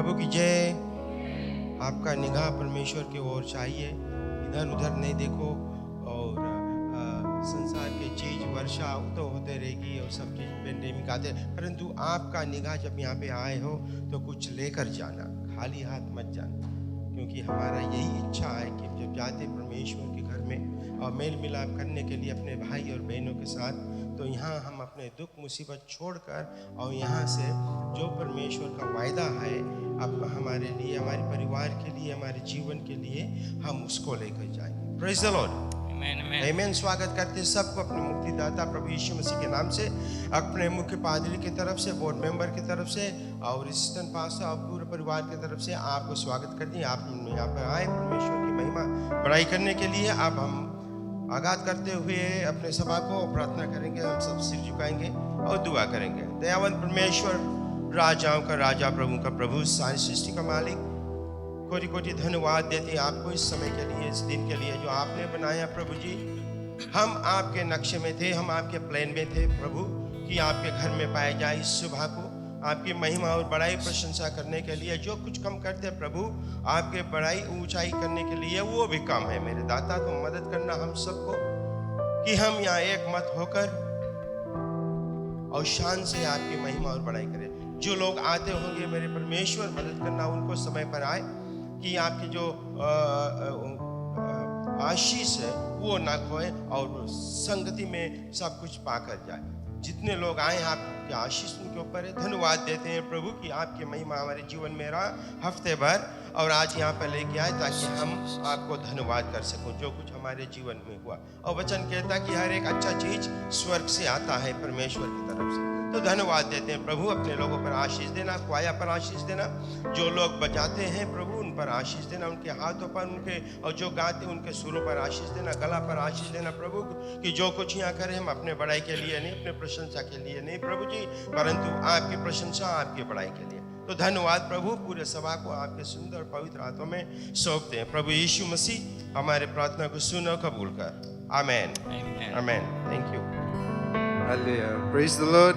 प्रभु की जय। आपका निगाह परमेश्वर की ओर चाहिए, इधर उधर नहीं देखो। और संसार के चीज वर्षा तो होते रहेगी और सब चीज पेंडेमिक आते, परंतु आपका निगाह जब यहाँ पे आए हो तो कुछ लेकर जाना, खाली हाथ मत जाना, क्योंकि हमारा यही इच्छा है कि जब जाते परमेश्वर के घर में और मेल मिलाप करने के लिए अपने भाई और बहनों के साथ, तो यहाँ हम अपने दुख मुसीबत छोड़कर और यहाँ से जो परमेश्वर का वायदा है अब हमारे लिए, हमारे परिवार के लिए, हमारे जीवन के लिए, हम उसको लेकर जाएंगे। प्रेज़ द लॉर्ड, आमीन। स्वागत करते सबको अपने मुक्तिदाता प्रभु यीशु मसीह के नाम से, अपने मुख्य पादरी की तरफ से, बोर्ड मेंबर की तरफ से और असिस्टेंट पास्टर और पूरे परिवार की तरफ से आपको स्वागत करते हैं। आप यहाँ पर आए परमेश्वर की महिमा बड़ाई करने के लिए। अब हम आगाज करते हुए अपने सभा को प्रार्थना करेंगे, हम सब सिर झुकाएंगे और दुआ करेंगे। दयावान परमेश्वर, राजाओं का राजा, प्रभु का प्रभु, सारी सृष्टि का मालिक, कोटि कोटि धन्यवाद देते हैं आपको इस समय के लिए, इस दिन के लिए जो आपने बनाया। प्रभु जी, हम आपके नक्शे में थे, हम आपके प्लान में थे प्रभु, कि आपके घर में पाए जाए इस सुबह को आपकी महिमा और बड़ाई प्रशंसा करने के लिए। जो कुछ कम करते प्रभु, आपके बड़ाई ऊंचाई करने के लिए वो भी काम है। मेरे दाता, तो मदद करना हम सबको कि हम यहाँ एक मत होकर और शान से आपकी महिमा और बड़ाई करें। जो लोग आते होंगे मेरे परमेश्वर, मदद करना उनको समय पर आए कि आपकी जो आशीष है वो ना खोए और संगति में सब कुछ पाकर जाए। जितने लोग आए आपकी आशीष उनके ऊपर है। धन्यवाद देते हैं प्रभु कि आपकी महिमा हमारे जीवन में रहा हफ्ते भर और आज यहाँ पर लेके आए ताकि हम आपको धन्यवाद कर सकूं जो कुछ हमारे जीवन में हुआ। और वचन कहता कि हर एक अच्छा चीज स्वर्ग से आता है परमेश्वर की तरफ से। तो धन्यवाद देते हैं प्रभु, अपने लोगों पर आशीष देना, क्वाया पर आशीष देना, जो लोग बजाते हैं प्रभु उन पर आशीष देना, उनके हाथों पर, उनके और जो गाते उनके सुरों पर आशीष देना, गला पर आशीष देना प्रभु, कि जो कुछ यहाँ करें हम अपने बड़ाई के लिए नहीं, अपने प्रशंसा के लिए नहीं प्रभु जी, परंतु आपकी प्रशंसा, आपकी बड़ाई के लिए। तो धन्यवाद प्रभु, पूरे सभा को आपके सुंदर पवित्र हाथों में सौंपते हैं। प्रभु यीशु मसीह हमारे प्रार्थना को सुनो, कबूल कर। आमेन, आमेन। Thank you. Hallelujah. Praise the Lord.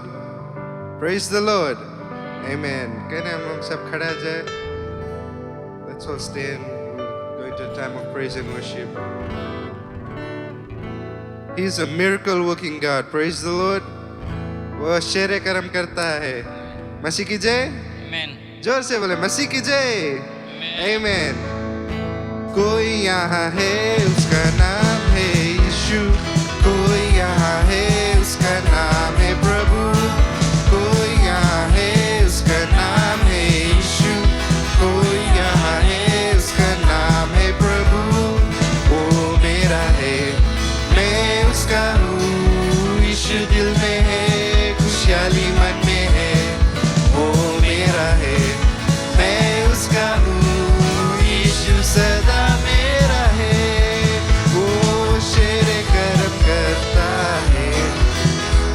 Praise the Lord. Amen. Can हम लोग सब खड़ा जाए? Let's all stand. We're going to a time of praise and worship. He is a miracle working God. Praise the Lord. वो आश्चर्य कर्म करता है। मसीह की जय। Amen. जोर से बोले मसीह की जय। Amen. कोई यहाँ है उसका नाम है यीशु, कोई यहाँ है उसका नाम है प्रभु, कोई यहाँ है उसका नाम है यीशु, कोई यहाँ है उसका नाम है प्रभु। वो मेरा है, मैं उसका हूँ, यीशु दिल में है, खुशहाली मन में है। वो मेरा है, मैं उसका हूँ, यीशु सदा मेरा है। वो शेरे कर्म करता है,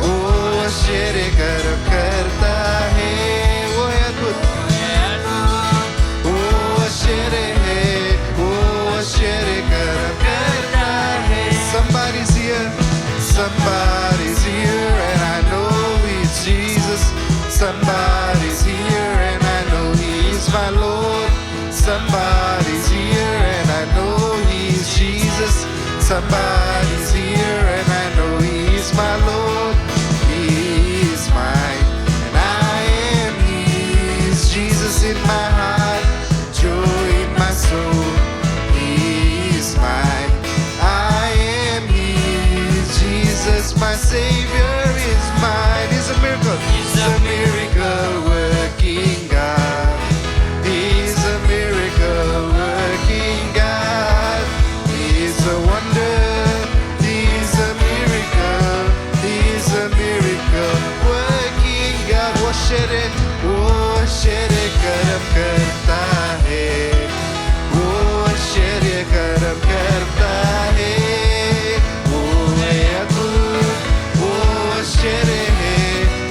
वो आश्चर्य कर्म करता है, वो अद्भुत, वो आश्चर्य है, वो आश्चर्य कर्म करता है। Somebody's here, somebody's here, and I know it's Jesus. Somebody's here, and I know He's my Lord. Somebody's here, and I know He's Jesus. Somebody's here, and I know He's my Lord. He is mine, and I am His. Jesus in my heart, joy in my soul. He is mine, I am His. Jesus, my Savior, is mine. He's a miracle. He's a miracle working God. He's a miracle working God. He's a wonder. He's a miracle. He's a miracle working God. वो आश्चर्य कर्म करता है, वो आश्चर्य कर्म करता है। वो है अद्भुत, वो आश्चर्य है,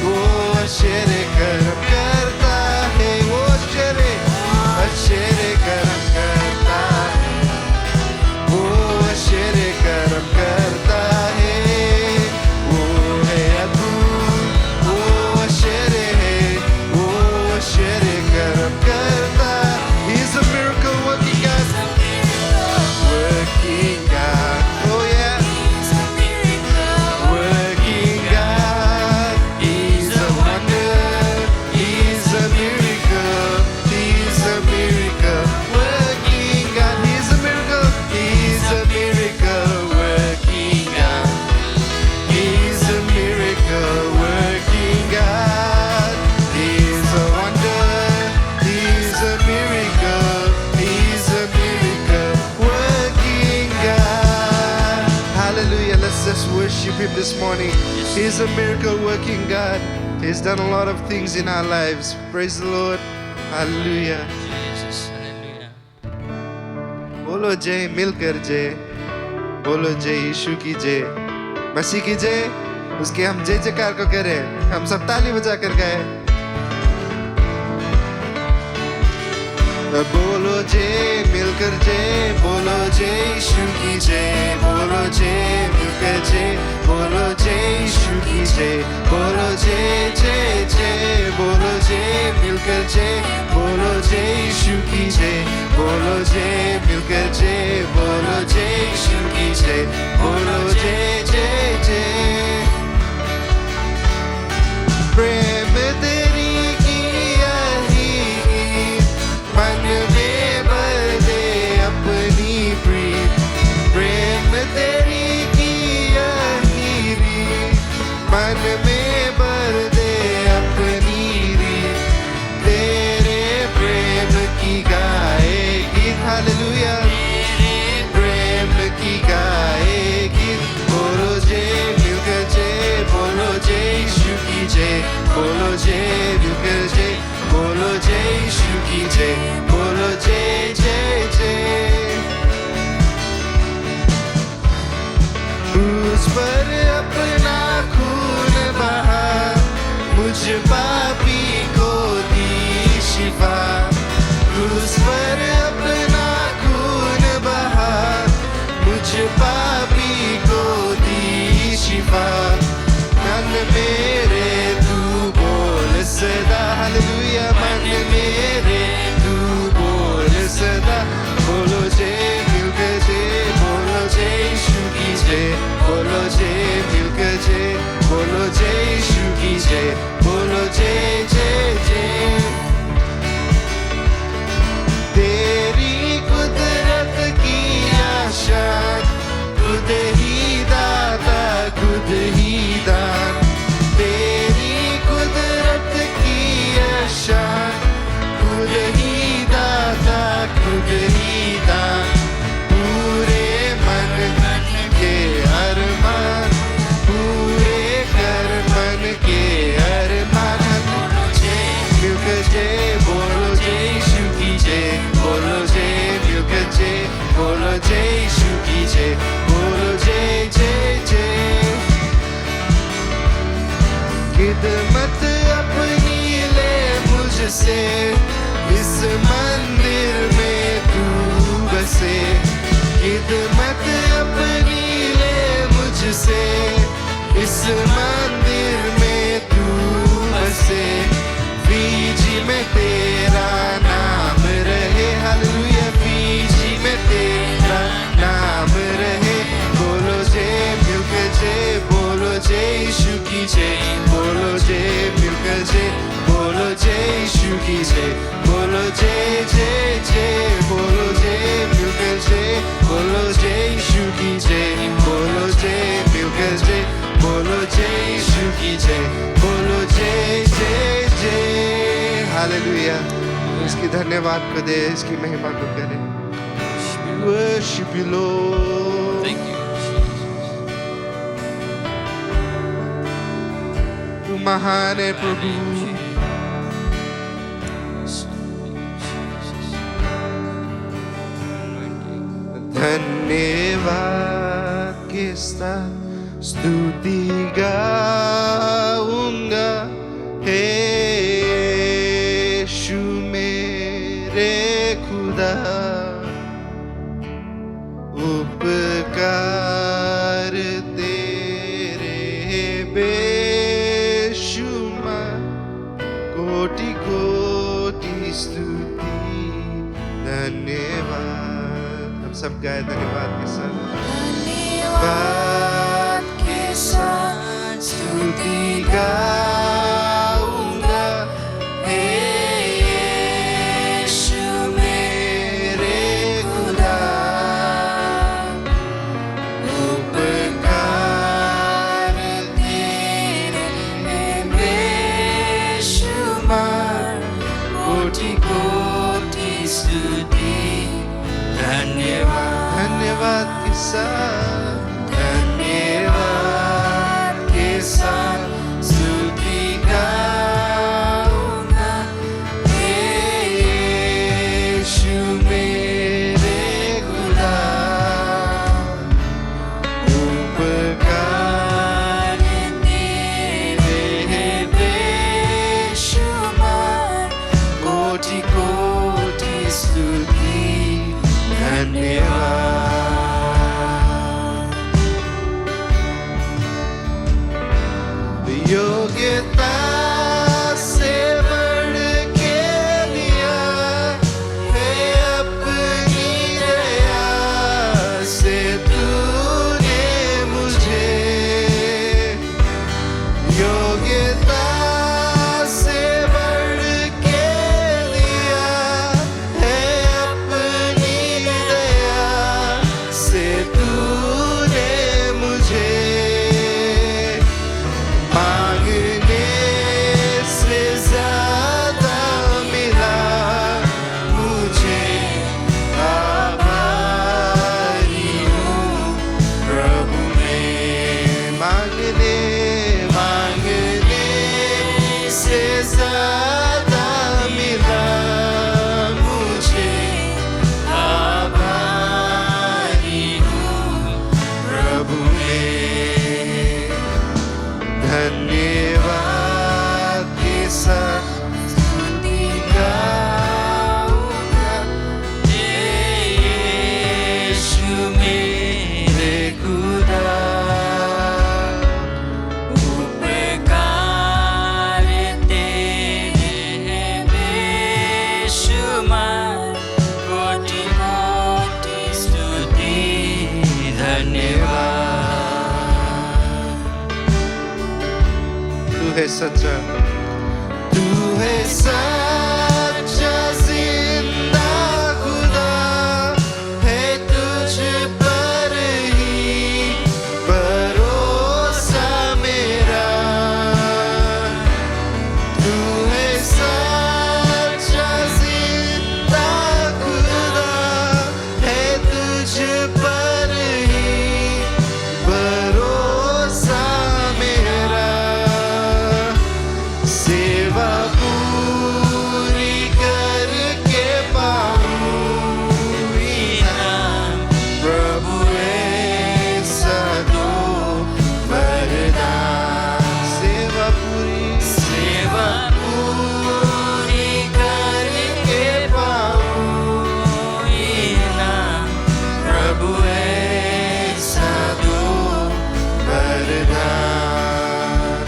वो आश्चर्य कर्म करता है। वो आश्चर्य कर्म करता है, वो आश्चर्य कर्म करता है। वो है अद्भुत, वो आश्चर्य है, वो आश्चर्य कर्म करता Him this morning. He is a miracle working God. He's done a lot of things in our lives. Praise the Lord. Hallelujah. Jesus, hallelujah. बोलो जय मिलकर जय, बोलो जय यीशु की जय, मसीह की जय। उसके हम जय जयकार को करें, हम सब ताली बजा कर गाए। बोलो जय मिलकर जय, बोलो जय यीशु की जय, बोलो जय मिलकर जय, बोलो जय यीशु की जय, बोलो जय जय जय, बोलो जय मिलकर जय, बोलो जय यीशु की जय, बोलो जय मिलकर जय, बोलो जय यीशु की जय, बोलो जय जय जय। प्रेम तेरी की यही मन में भर दे अपनी प्रीत, प्रेम तेरी की यही मन में भर दे अपनी रीत, तेरे प्रेम की गाएगी हालेलुया, प्रेम की गाएगी। बोलो जय मिलकर जय, बोलो जय यीशु की जय, बोलो जय मिलकर जय, बोलो जय यीशु की जय, बोलो जय जय जय। क्रूस पर अपना खून बहा, मुझ पापी को दी शिफा, क्रूस पर अपना खून बहा, मुझ पापी को दी शिफा। मन मेरे तू बोल सदा हालेलुया, मन मेरे तू बोल सदा। बोलो जय मिलकर जय, बोलो जय यीशु की जय, बोलो जय मिलकर जय, बोलो जय यीशु की जय, बोलो जय जय जय। तेरी कुदरत की आशा, खुद ही दाता खुद ही दान, तेरी कुदरत की आशा, खुद ही दाता खुद ही दान। पूरे मन के अरमान, पूरे कर मन के अरमान। मिलकर जय, बोलो जय यीशु की जय, बोलो जय मिलकर जय, बोलो जय यीशु की जय, बोलो जय जय जय। खिदमत अपनी ले मुझसे, इस मंदिर में तू बसे, खिदमत अपनी ले मुझसे, इस मंदिर में तू बसे। फीजी में तेरा नाम रहे हालेलुया, फीजी में तेरा नाम रहे। बोलो जय मिलकर जय, बोलो जय यीशु की जय, बोलो जय मिलकर जय, बोलो जय यीशु की जय, बोलो जय जय जय, बोलो जय मिलकर जय, बोलो जय यीशु की जय, बोलो जय मिलकर जय, बोलो जय यीशु की जय, बोलो जय जय जय। हालेलुया। इसकी धन्यवाद को दे, इसकी महिमा को करे। Worship you Lord. Thank you, Jesus. तू महान है प्रभु, धन्यवाद के साथ स्तुति गाऊंगा, हे यीशु मेरे खुदा। उपकार तेरे बेशुमार, कोटि कोटि स्तुति धन्यवाद। हम सब गाए धन्यवाद के साथ, धन्यवाद के साथ स्तुति गाऊंगा, हे यीशु मेरे खुदा। उपकार तेरे बेशुमार, कोटि कोटि स्तुति धन्यवाद। धन्यवाद के साथ धन्यवाद, कोटि स्तुति धन्यवाद। योग्यता से बढ़ के दिया है अपनी दया से तूने मुझे। योग्यता से बढ़ के दिया है अपनी दया से तूने मुझे। मांगने से ज्यादा मिला मुझे, आभारी हूँ प्रभु मैं। मांगने से ज्यादा मिला मुझे, आभारी हूँ प्रभु मैं। धन्यवाद के साथ स्तुति गाऊंगा, यीशु मेरे खुदा। उपकार तेरे हैं बेशुमार, कोटि कोटि स्तुति धन्यवाद। तू है सच्चा, तू है सच्चा जिंदा खुदा, है तुझ पर ही भरोसा मेरा। तू है सच्चा जिंदा खुदा, है तुझ पर ही भरोसा मेरा। सेवा पूरी करके पाऊं इनाम, प्रभु ऐसा दो वरदान। सेवा पूरी करके पाऊं इनाम, प्रभु ऐसा दो वरदान।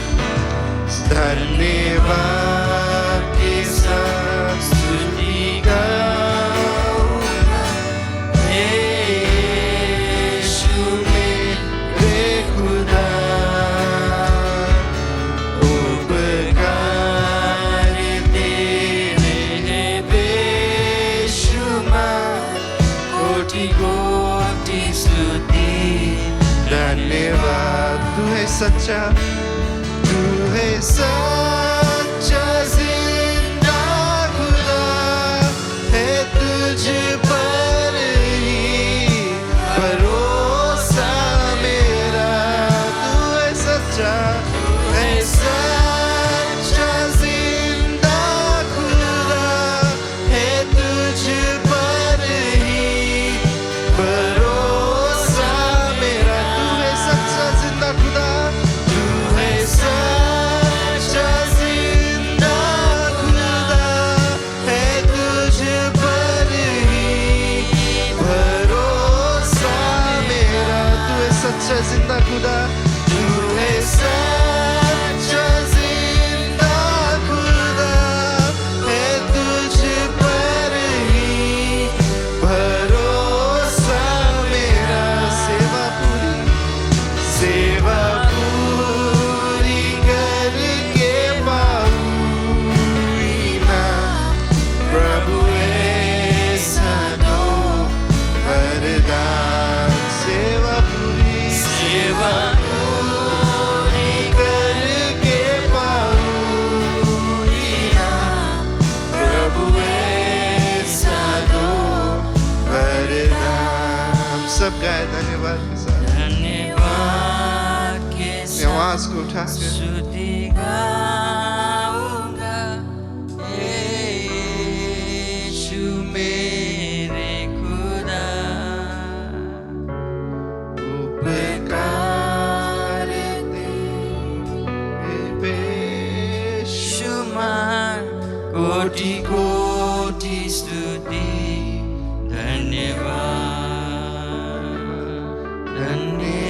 धन्यवाद के साथ स्तुति गाऊंगा, यीशु मेरे खुदा। उपकार तेरे हैं बेशुमार, कोटि कोटि स्तुति धन्यवाद। तू है सच्चा, तू है सच्चा जिंदा खुदा, है तुझ पर ही भरोसा मेरा। तू है सच्चा जिंदा खुदा, है तुझ पर ही भरोसा मेरा। तू है सच्चा जिंदा खुदा, तू है सच्चा जिंदा खुदा, है तुझ पर ही भरोसा मेरा। तू है सच्चा जिंदा खुदा, तू है सच्चा जिंदा खुदा, है तुझ पर ही भरोसा मेरा। सेवा पूरी करके पाऊं इनाम, प्रभु ऐसा दो वरदान। सेवा पूरी करके पाऊं इनाम, प्रभु ऐसा दो वरदान। हम सब गाए धन्यवाद के साथ, धन्यवाद के अपनी आवाज को उठा के। स्तुति गाऊंगा, यीशु मेरे खुदा। उपकार तेरे बेशुमार, कोटि कोटि स्तुति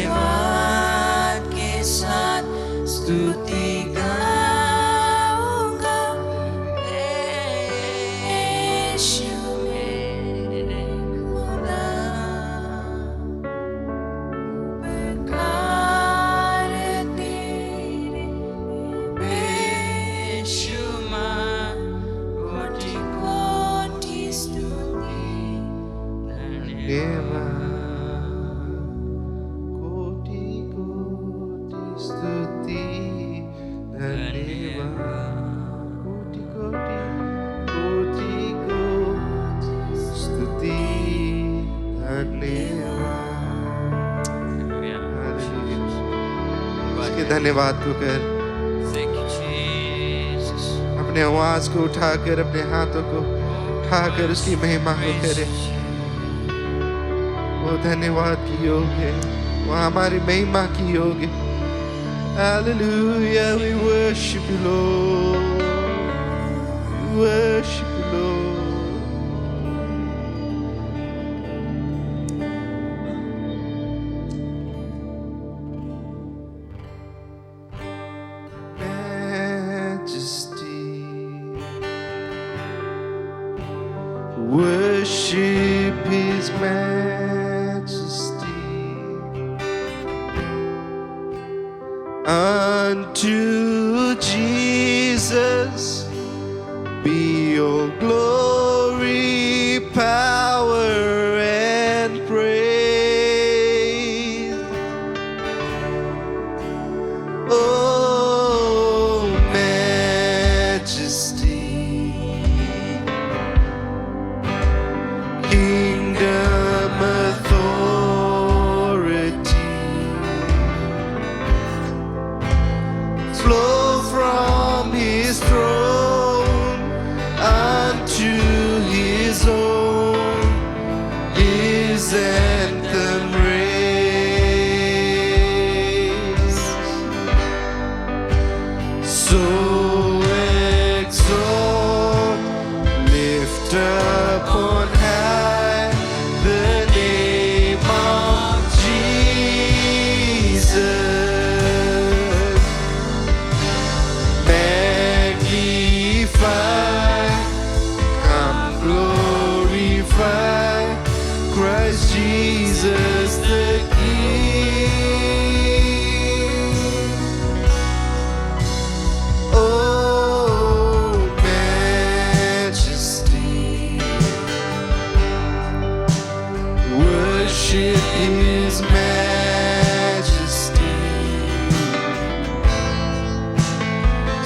धन्यवाद के साथ स्तुति गाऊंगा यीशु मेरे खुदा उपकार तेरे बेशुमार कोटि कोटि स्तुति कोटि कोटि स्तुति धन्यवाद कोटि कोटि कोटि कोटि स्तुति धन्यवाद उसके धन्यवाद को कर Thank you, Jesus. अपने आवाज को उठाकर अपने हाथों को उठाकर उसकी महिमा को करे वो धन्यवाद की योग है वो हमारी महिमा की योग है Hallelujah, we worship you, Lord. We worship you, Lord. Majesty, worship His majesty. Unto Jesus be all glory, power, and praise. Oh, majesty, kingdom, authority, flow from His throne unto His own. His anthem raised. So exalt, lift up on high the name of Jesus. Magnify, come glorify Christ Jesus the King. Oh, majesty, worship His majesty.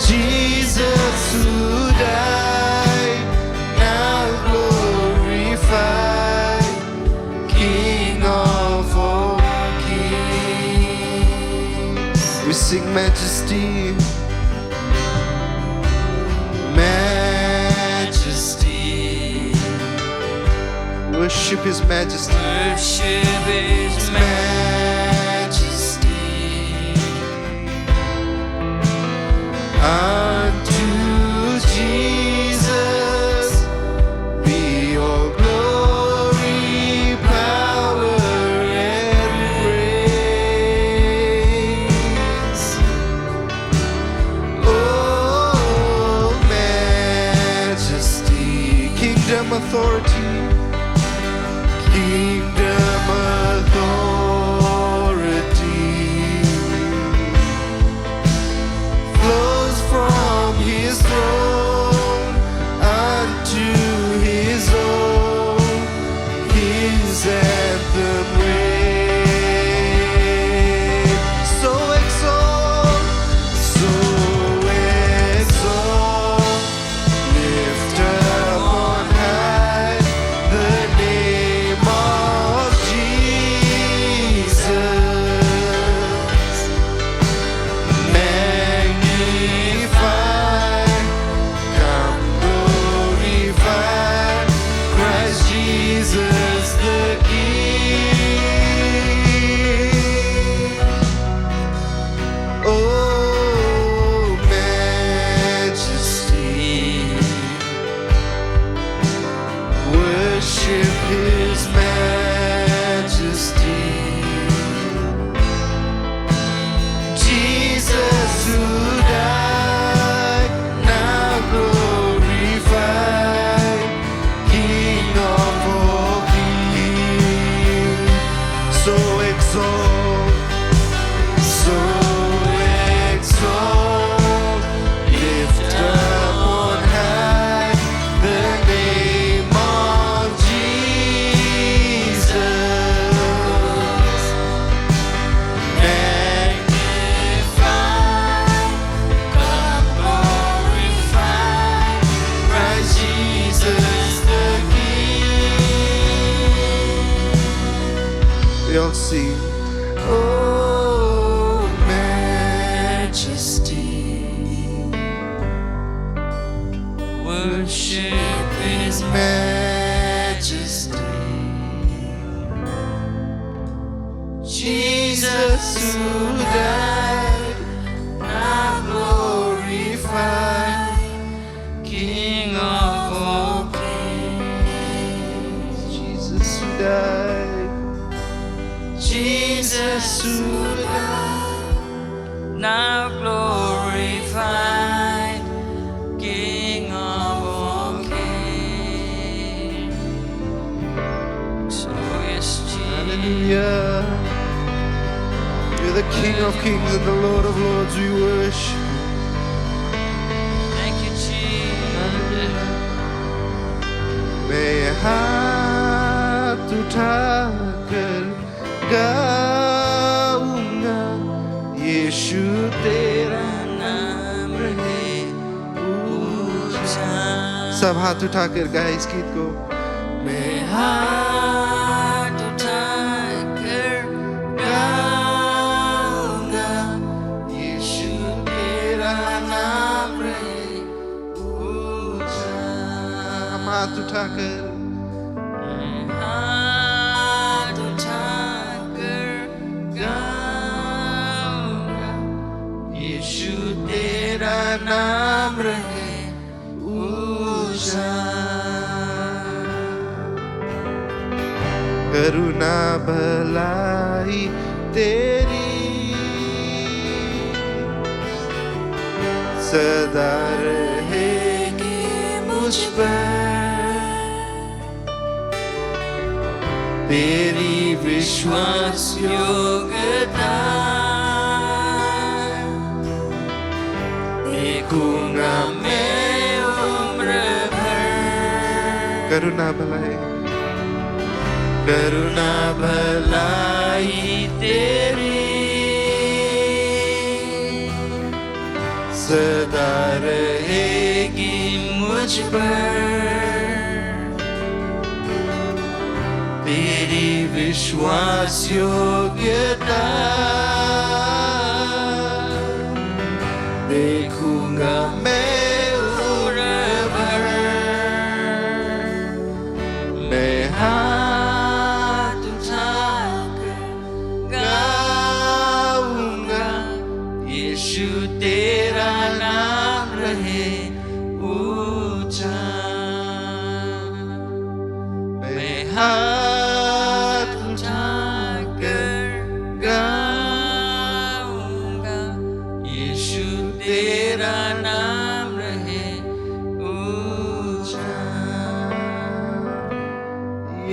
Jesus who died, now glorified, King of all kings. We sing majesty, majesty, worship His majesty. Worship His majesty. Unto Jesus be all glory, power, and praise. Oh, majesty, kingdom, authority, kingdom, authority, flows from His throne unto His own. His anthem raised. So exalt, lift up on high the name of Jesus. Magnify, come glorify His majesty. Jesus who died, now glorified, King of all kings. So exalt, lift up on high the name of Jesus. Magnify, come glorify, Christ Jesus the King. We all sing. Oh, majesty, Worship His majesty. Jesus who died, now glorified, King of all kings. Jesus who died, Jesus who died, Now glorified, King of all kings. So yes, Jesus. hallelujah. You're the King of kings and the Lord of lords. We worship. Thank you, Jesus. मैं हाथ उठाकर गाऊंगा, यीशु तेरा नाम रहे ऊंचा। सब हाथ उठाकर गाए इस गीत को। मैं हाथ उठाकर गाऊंगा, यीशु तेरा नाम रहे ऊंचा। हम हाथ उठाकर हाथ उठाकर गाऊंगा, यीशु तेरा नाम रहे ऊंचा। करुणा भलाई तेरी सदा रहेगी मुझ पर, तेरी विश्वास योग्यता देखूंगा मैं उम्र भर। करुणा भलाई, करुणा भलाई तेरी सदा रहेगी मुझ पर, तेरी विश्वास योग्यता देखूंगा मैं उम्र भर। मैं हाथ उठाकर गाऊंगा, यीशु तेरा नाम रहे ऊंचा। मैं हाथ उठाकर गाऊंगा, यीशु तेरा नाम रहे ऊंचा।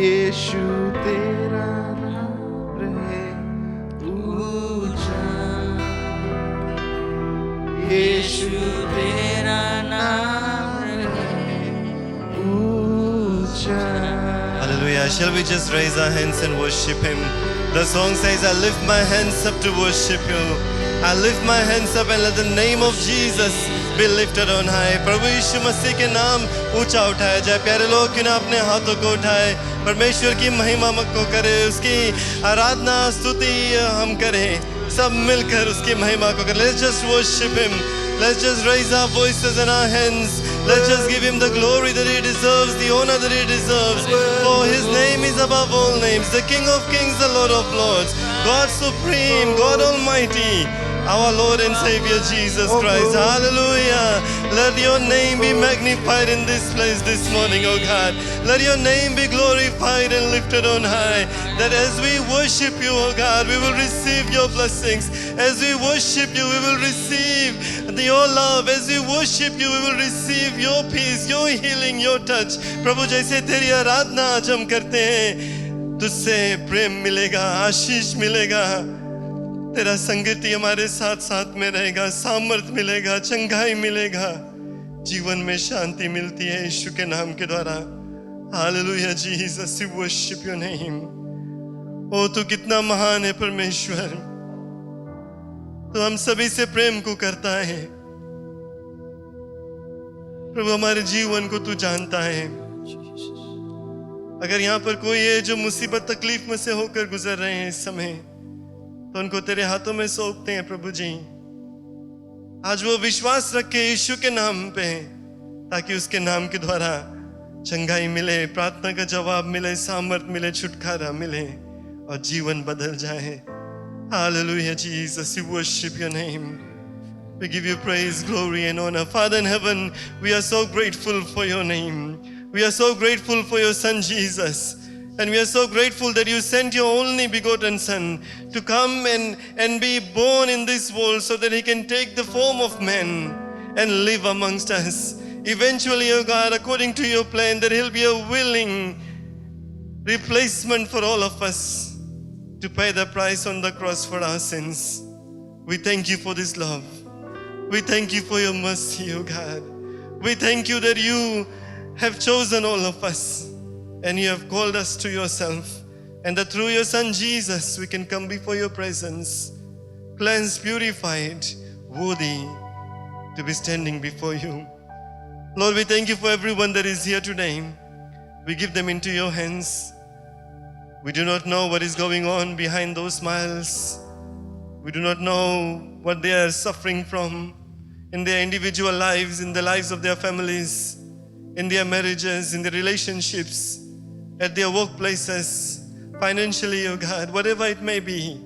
यीशु तेरा नाम रहे ऊंचा। यीशु तेरा नाम रहे ऊंचा। Hallelujah. Shall we just raise our hands and worship Him? The song says, I lift my hands up to worship you. I lift my hands up and let the name of Jesus be lifted on high. प्रभु यीशु मसीह के नाम ऊंचा उठाया जाए। प्यारे लोग क्यों ना अपने हाथों को उठाए, परमेश्वर की महिमा को करें, उसकी आराधना स्तुति हम करें, सब मिलकर उसकी महिमा को करें। Let's just worship Him. Let's just raise our voices and our hands. Let's just give Him the glory that He deserves, the honor that He deserves. For His name is above all names, the King of kings, the Lord of lords, God supreme, God almighty, our Lord and Savior Jesus Christ. Hallelujah. Let your name be magnified in this place this morning, oh God. Let your name be glorified and lifted on high. That as we worship you, oh God, we will receive your blessings. As we worship you, we will receive your love. As we worship you, we will receive your peace, your healing, your touch. प्रभु जैसे तेरी आराधना आज हम करते हैं, तुझसे प्रेम मिलेगा, आशीष मिलेगा, तेरा संगति हमारे साथ साथ में रहेगा, सामर्थ मिलेगा, चंगाई मिलेगा, जीवन में शांति मिलती है यीशु के नाम के द्वारा. Hallelujah Jesus, we worship your name. ओ तू कितना महान है परमेश्वर, तो हम सभी से प्रेम को करता है. प्रभु हमारे जीवन को तू जानता है. अगर यहाँ पर कोई है जो मुसीबत तकलीफ में से होकर गुजर रहे हैं इस समय, तो उनको तेरे हाथों में सौंपते हैं प्रभु जी. आज वो विश्वास रखे यीशु के नाम पे, ताकि उसके नाम के द्वारा चंगाई मिले, प्रार्थना का जवाब मिले, सामर्थ मिले, छुटकारा मिले और जीवन बदल जाए. Hallelujah, Jesus, we worship your name. We give you praise, glory and honor. Father in heaven, we are so grateful for your name. We are so grateful for your son Jesus. And we are so grateful that you sent your only begotten son to come and be born in this world so that he can take the form of man and live amongst us. Eventually, oh God, according to your plan, that he'll be a willing replacement for all of us to pay the price on the cross for our sins. We thank you for this love. We thank you for your mercy, oh God. We thank you that you have chosen all of us and you have called us to yourself, and that through your son Jesus we can come before your presence, cleansed, purified, worthy to be standing before you. Lord, we thank you for everyone that is here today. We give them into your hands. We do not know what is going on behind those smiles. We do not know what they are suffering from in their individual lives, in the lives of their families, in their marriages, in their relationships, at their workplaces, financially, oh God, whatever it may be.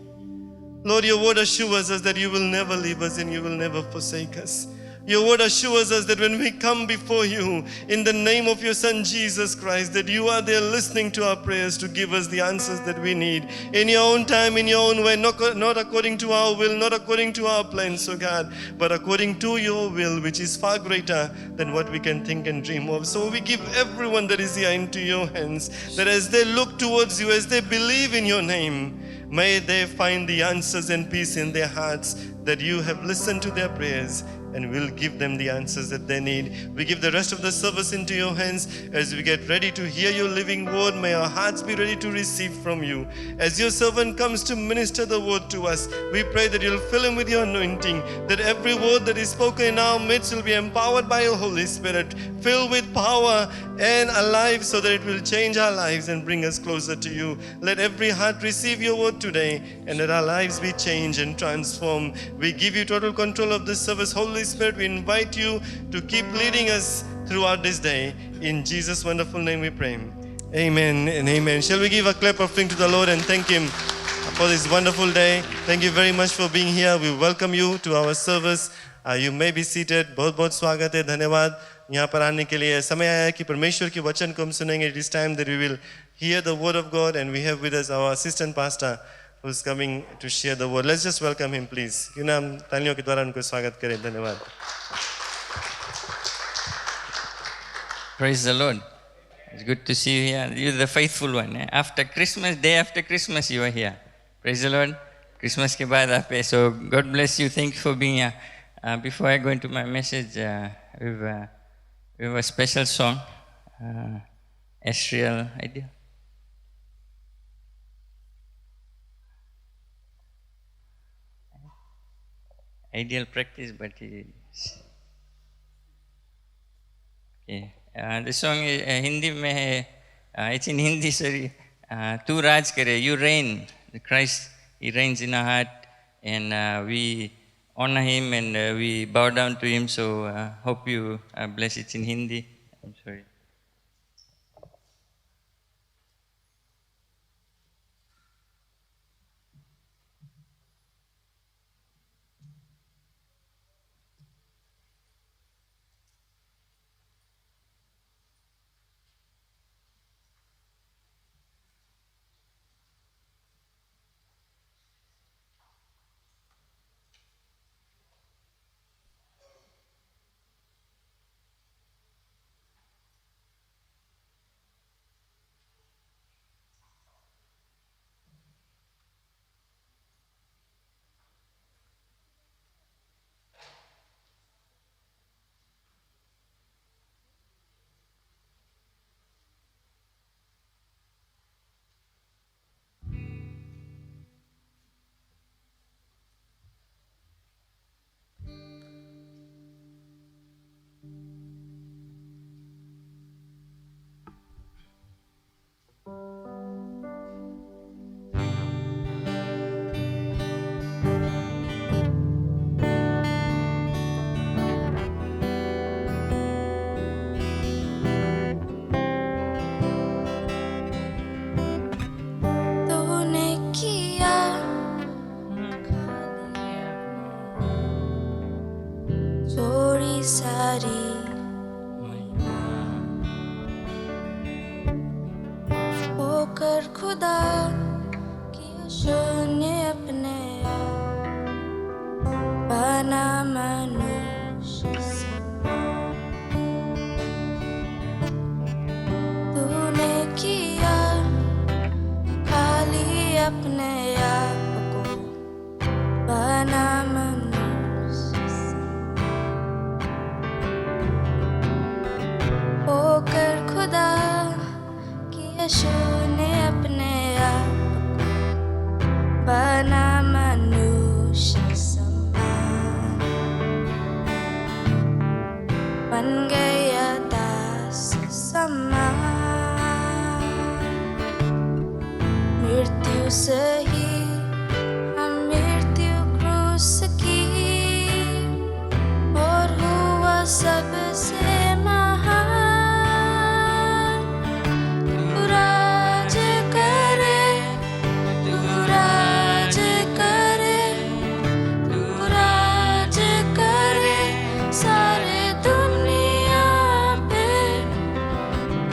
Lord, your word assures us that you will never leave us and you will never forsake us. Your word assures us that when we come before you in the name of your son Jesus Christ, that you are there listening to our prayers to give us the answers that we need in your own time, in your own way, not according to our will, not according to our plans, oh God, but according to your will, which is far greater than what we can think and dream of. So we give everyone that is here into your hands, that as they look towards you, as they believe in your name, may they find the answers and peace in their hearts, that you have listened to their prayers and will give them the answers that they need. We give the rest of the service into your hands as we get ready to hear your living word. May our hearts be ready to receive from you. As your servant comes to minister the word to us, we pray that you'll fill him with your anointing, that every word that is spoken in our midst will be empowered by your Holy Spirit, filled with power and alive, so that it will change our lives and bring us closer to you. Let every heart receive your word today, and let our lives be changed and transformed. We give you total control of this service. Holy Spirit, we invite you to keep leading us throughout this day. In Jesus' wonderful name we pray. Amen and amen. Shall we give a clap offering to the Lord and thank him for this wonderful day? Thank you very much for being here. We welcome you to our service. You may be seated. बहुत बहुत स्वागत है, धन्यवाद यहाँ पर आने के लिए. समय आया है कि परमेश्वर के वचन को हम सुनेंगे. It is time that we will hear the word of God, and we have with us our assistant pastor who's coming to share the word. Let's just welcome him, please. क्यों ना हम तालियों के द्वारा उनको स्वागत करें. धन्यवाद. Praise the Lord. It's good to see you here. You're the faithful one. After Christmas, day after Christmas, you are here. Praise the Lord. Christmas ke baad aap hai. So God bless you. Thank you for being here. Before I go into my message, we have a special song. Astral idea. Ideal practice, but okay. The song is Hindi mein hai. It's in Hindi, sorry. Tu Raj Kare, you reign. Christ, he reigns in our heart, and we honor him and we bow down to him. So hope you bless. It's in Hindi. I'm sorry. होकर खुदा किया शून्य अपने आप, बना मनुष्य समान। तूने किया खाली अपने आप को, बना मनुष्य समान। होकर खुदा किया शून्य अपने आप को, बना मनुष्य समान। बन गया दास समान। मृत्यु सही हम मृत्यु क्रूस की, और हुआ सबसे महान। तू राज करे, तू राज करे, तू राज करे सारे दुनिया पे।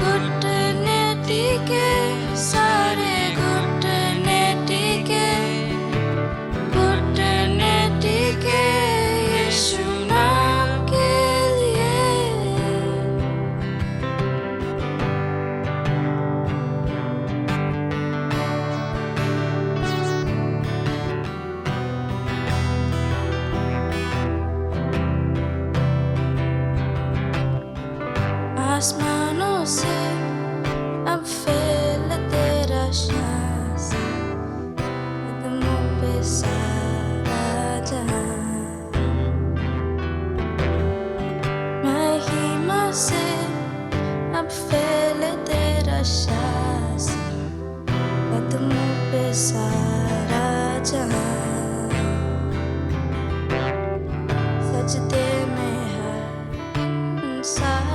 घुटने टिके सारे घुटने टिके, घुटने टिके यीशु नाम के लिए। आसमानों से अब फैल तेरा श्वास, कदमों पे सारा जहां। महिमा से अब फैल तेरा श्वास, कदमों पे सारा जहां। सजदे में हर इंसान,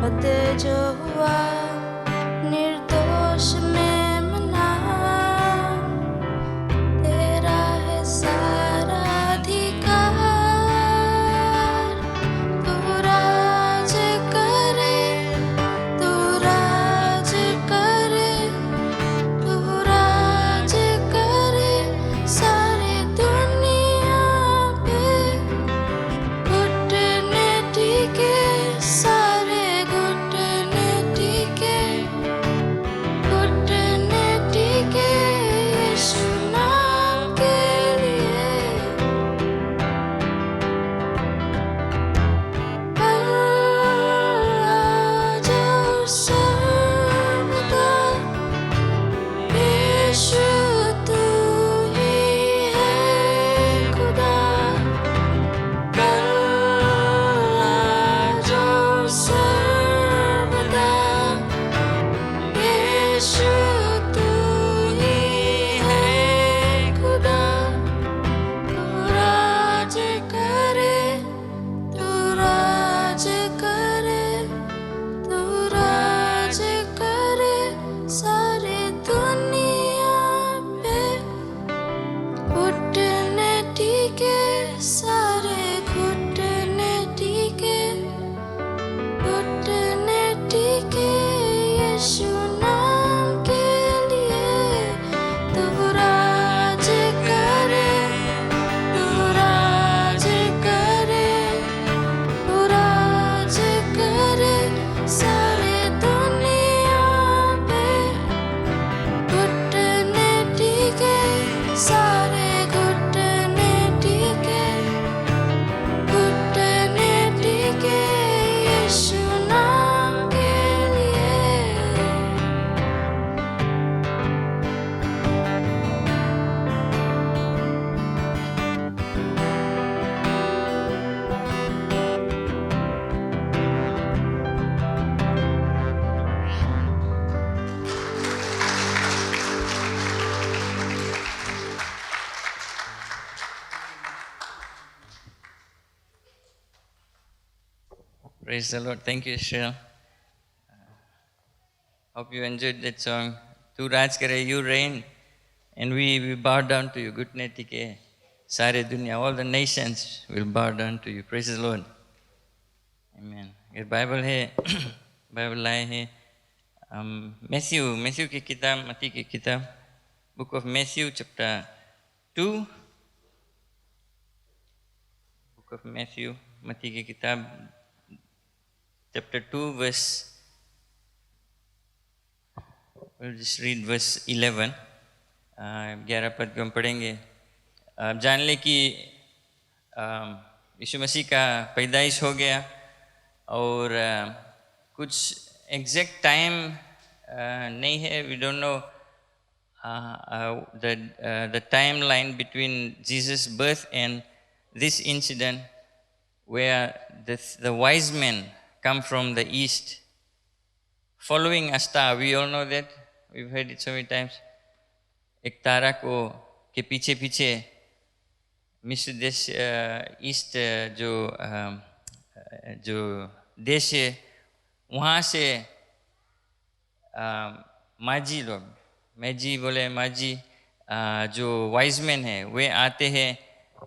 वदे जो हुआ निर्दोष में मना। तेरा है सारा अधिकार। तू राज करे, तू राज करे, तू राज करे सारे दुनिया पे। घुटने टिके सारे घुटने टिके, घुटने टिके यीशु नाम के लिए। आज और सर्वदा यीशु तू ही है खुदा। आज और सर्वदा यीशु तू ही है खुदा। तू राज करे, तू राज करे, तू राज करे सारे दुनिया पे। घुटने टिके सारे घुटने टिके, घुटने टिके यीशु नाम के लिए। तू राज करे, तू राज करे, तू राज करे सारे दुनिया पे। घुटने टिके सारे घुटने टिके, घुटने टिके यीशु नाम के लिए। Praise the Lord. Thank you, Israel. Hope you enjoyed that song. Tu Raj Kare, you reign. And we bow down to you. Gutne Tike, Sare Dunya, all the nations will bow down to you. Praise the Lord. Amen. ये Bible है Bible लाए हैं Matthew की किताब, मत्ती की किताब, book of Matthew chapter 2, book of Matthew, मत्ती की किताब chapter 2 verse, we'll just read verse 11, 11 पद को हम पढ़ेंगे। आप जान ले कि यीशु मसीह का पैदाइश हो गया और कुछ एग्जैक्ट टाइम नहीं है, we don't know the timeline between Jesus' birth and this incident where the wise men come from the east following a star. We all know that, we've heard it so many times. एक तारा को के पीछे पीछे मिस्र देश east जो देश है वहाँ से माजी लोग, मैजी बोले माजी, जो वाइज मैन है वे आते हैं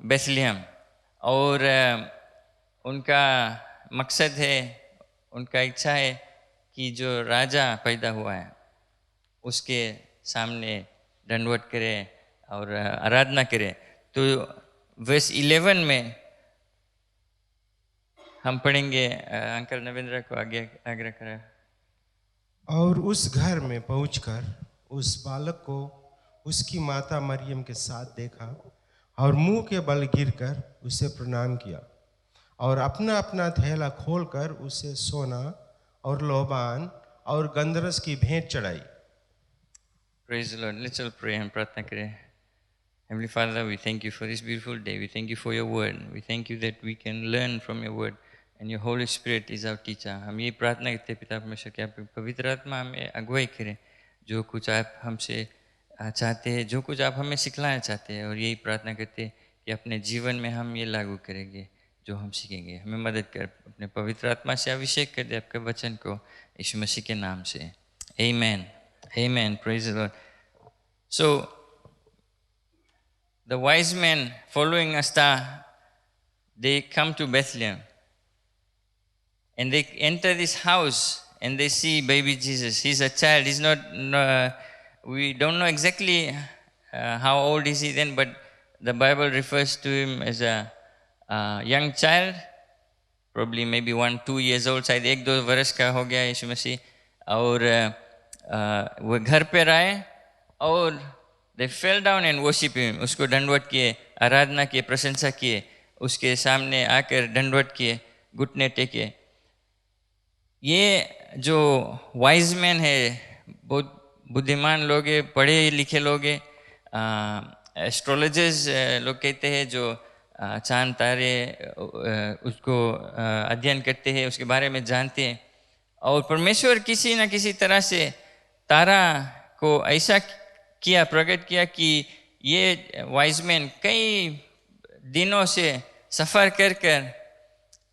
बेथलेहम और उनका मकसद है, उनका इच्छा है कि जो राजा पैदा हुआ है उसके सामने दंडवत करे और आराधना करे। तो वर्स 11 में हम पढ़ेंगे, अंकल नवेंद्र को आगे आग्रह करें। और उस घर में पहुंचकर उस बालक को उसकी माता मरियम के साथ देखा और मुंह के बल गिरकर उसे प्रणाम किया और अपना अपना थैला खोलकर उसे सोना और लोबान और गंधरस की भेंट चढ़ाई। Praise the Lord. Let's all pray and प्रार्थना करें। Heavenly Father, we thank you for this beautiful day. We thank you for your word. We thank you that we can learn from your word and your Holy Spirit is our teacher. हम ये प्रार्थना करते हैं पिता परमेश्वर कि आप पवित्र आत्मा हमें अगुवाई करें, जो कुछ आप हमसे चाहते हैं, जो कुछ आप हमें सिखलाना चाहते हैं, और यही प्रार्थना करते हैं कि अपने जीवन में हम ये लागू करेंगे जो हम सीखेंगे। हमें मदद कर, अपने पवित्र आत्मा से अभिषेक कर दे आपके वचन को यीशु मसीह के नाम से। Amen. Amen. Praise the Lord. So, the wise men following a star, they come to Bethlehem and they enter this house and they see baby Jesus. He's a child. He's not, we don't know exactly how old is he then, but the Bible refers to him as a young child, probably maybe 1-2 years old, शायद 1-2 वर्ष का हो गया यीशु मसीह। और वो घर पर आए और they fell down and worship him, उसको दंडवत किए, आराधना किए, प्रशंसा किए, उसके सामने आकर दंडवत किए, घुटने टेके। ये जो वाइज मैन है, बहुत बुद्धिमान लोग हैं, पढ़े लिखे लोग हैं, एस्ट्रोलॉजर्स लोग कहते हैं, जो चांद तारे उसको अध्ययन करते हैं, उसके बारे में जानते हैं। और परमेश्वर किसी न किसी तरह से तारा को ऐसा किया, प्रकट किया कि ये वाइज मैन कई दिनों से सफ़र कर कर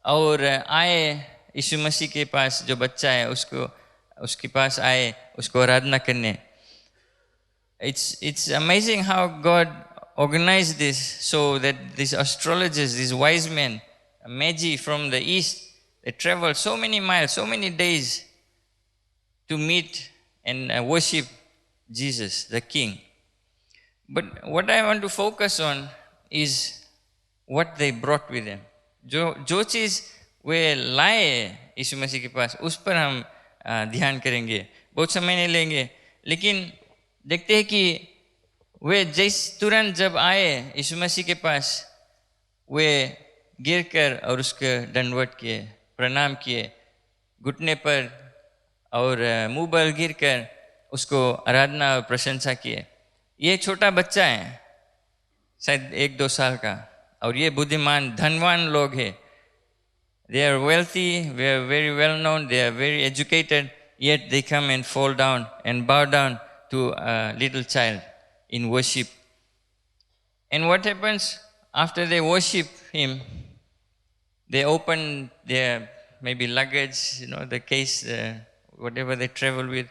और आए यीशु मसीह के पास, जो बच्चा है उसके पास आए उसको आराधना करने। It's amazing how God organized this so that these astrologers, these wise men, magi from the east, they traveled so many miles, so many days to meet and worship Jesus, the King. But what I want to focus on is what they brought with them. जो चीज़ वे लाए यीशु मसीह के पास, उस पर हम ध्यान करेंगे, बहुत समय नहीं लेंगे। लेकिन देखते हैं कि वे तुरंत जब आए यीशु मसीह के पास, वे गिरकर और उसके दंडवत किए, प्रणाम किए, घुटने पर और मुंह पर गिरकर उसको आराधना और प्रशंसा किए। ये छोटा बच्चा है, शायद 1-2 साल का, और ये बुद्धिमान धनवान लोग हैं। They are wealthy, they are very well known, they are very educated, yet they come and fall down and bow down to a little child in worship. And what happens after they worship him? They open their maybe luggage, the case, whatever they travel with,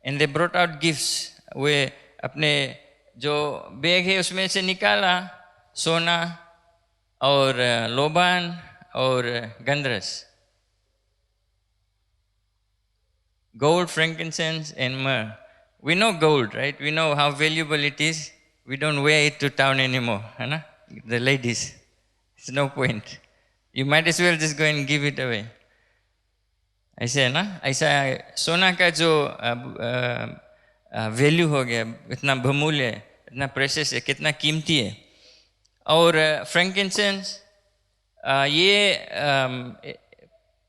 and they brought out gifts. वे अपने जो bag है उसमें से निकाला सोना और लोबान और गंधरस, gold, frankincense, and myrrh. We know gold, right? We know how valuable it is. We don't wear it to town anymore, है the ladies. It's no point. You might as well just go and give it away. ऐसे है ना, ऐसा सोना का जो value हो गया, इतना बहुमूल्य है, इतना प्रेशियस है, कितना कीमती है. और फ्रैंकिंसेंस ये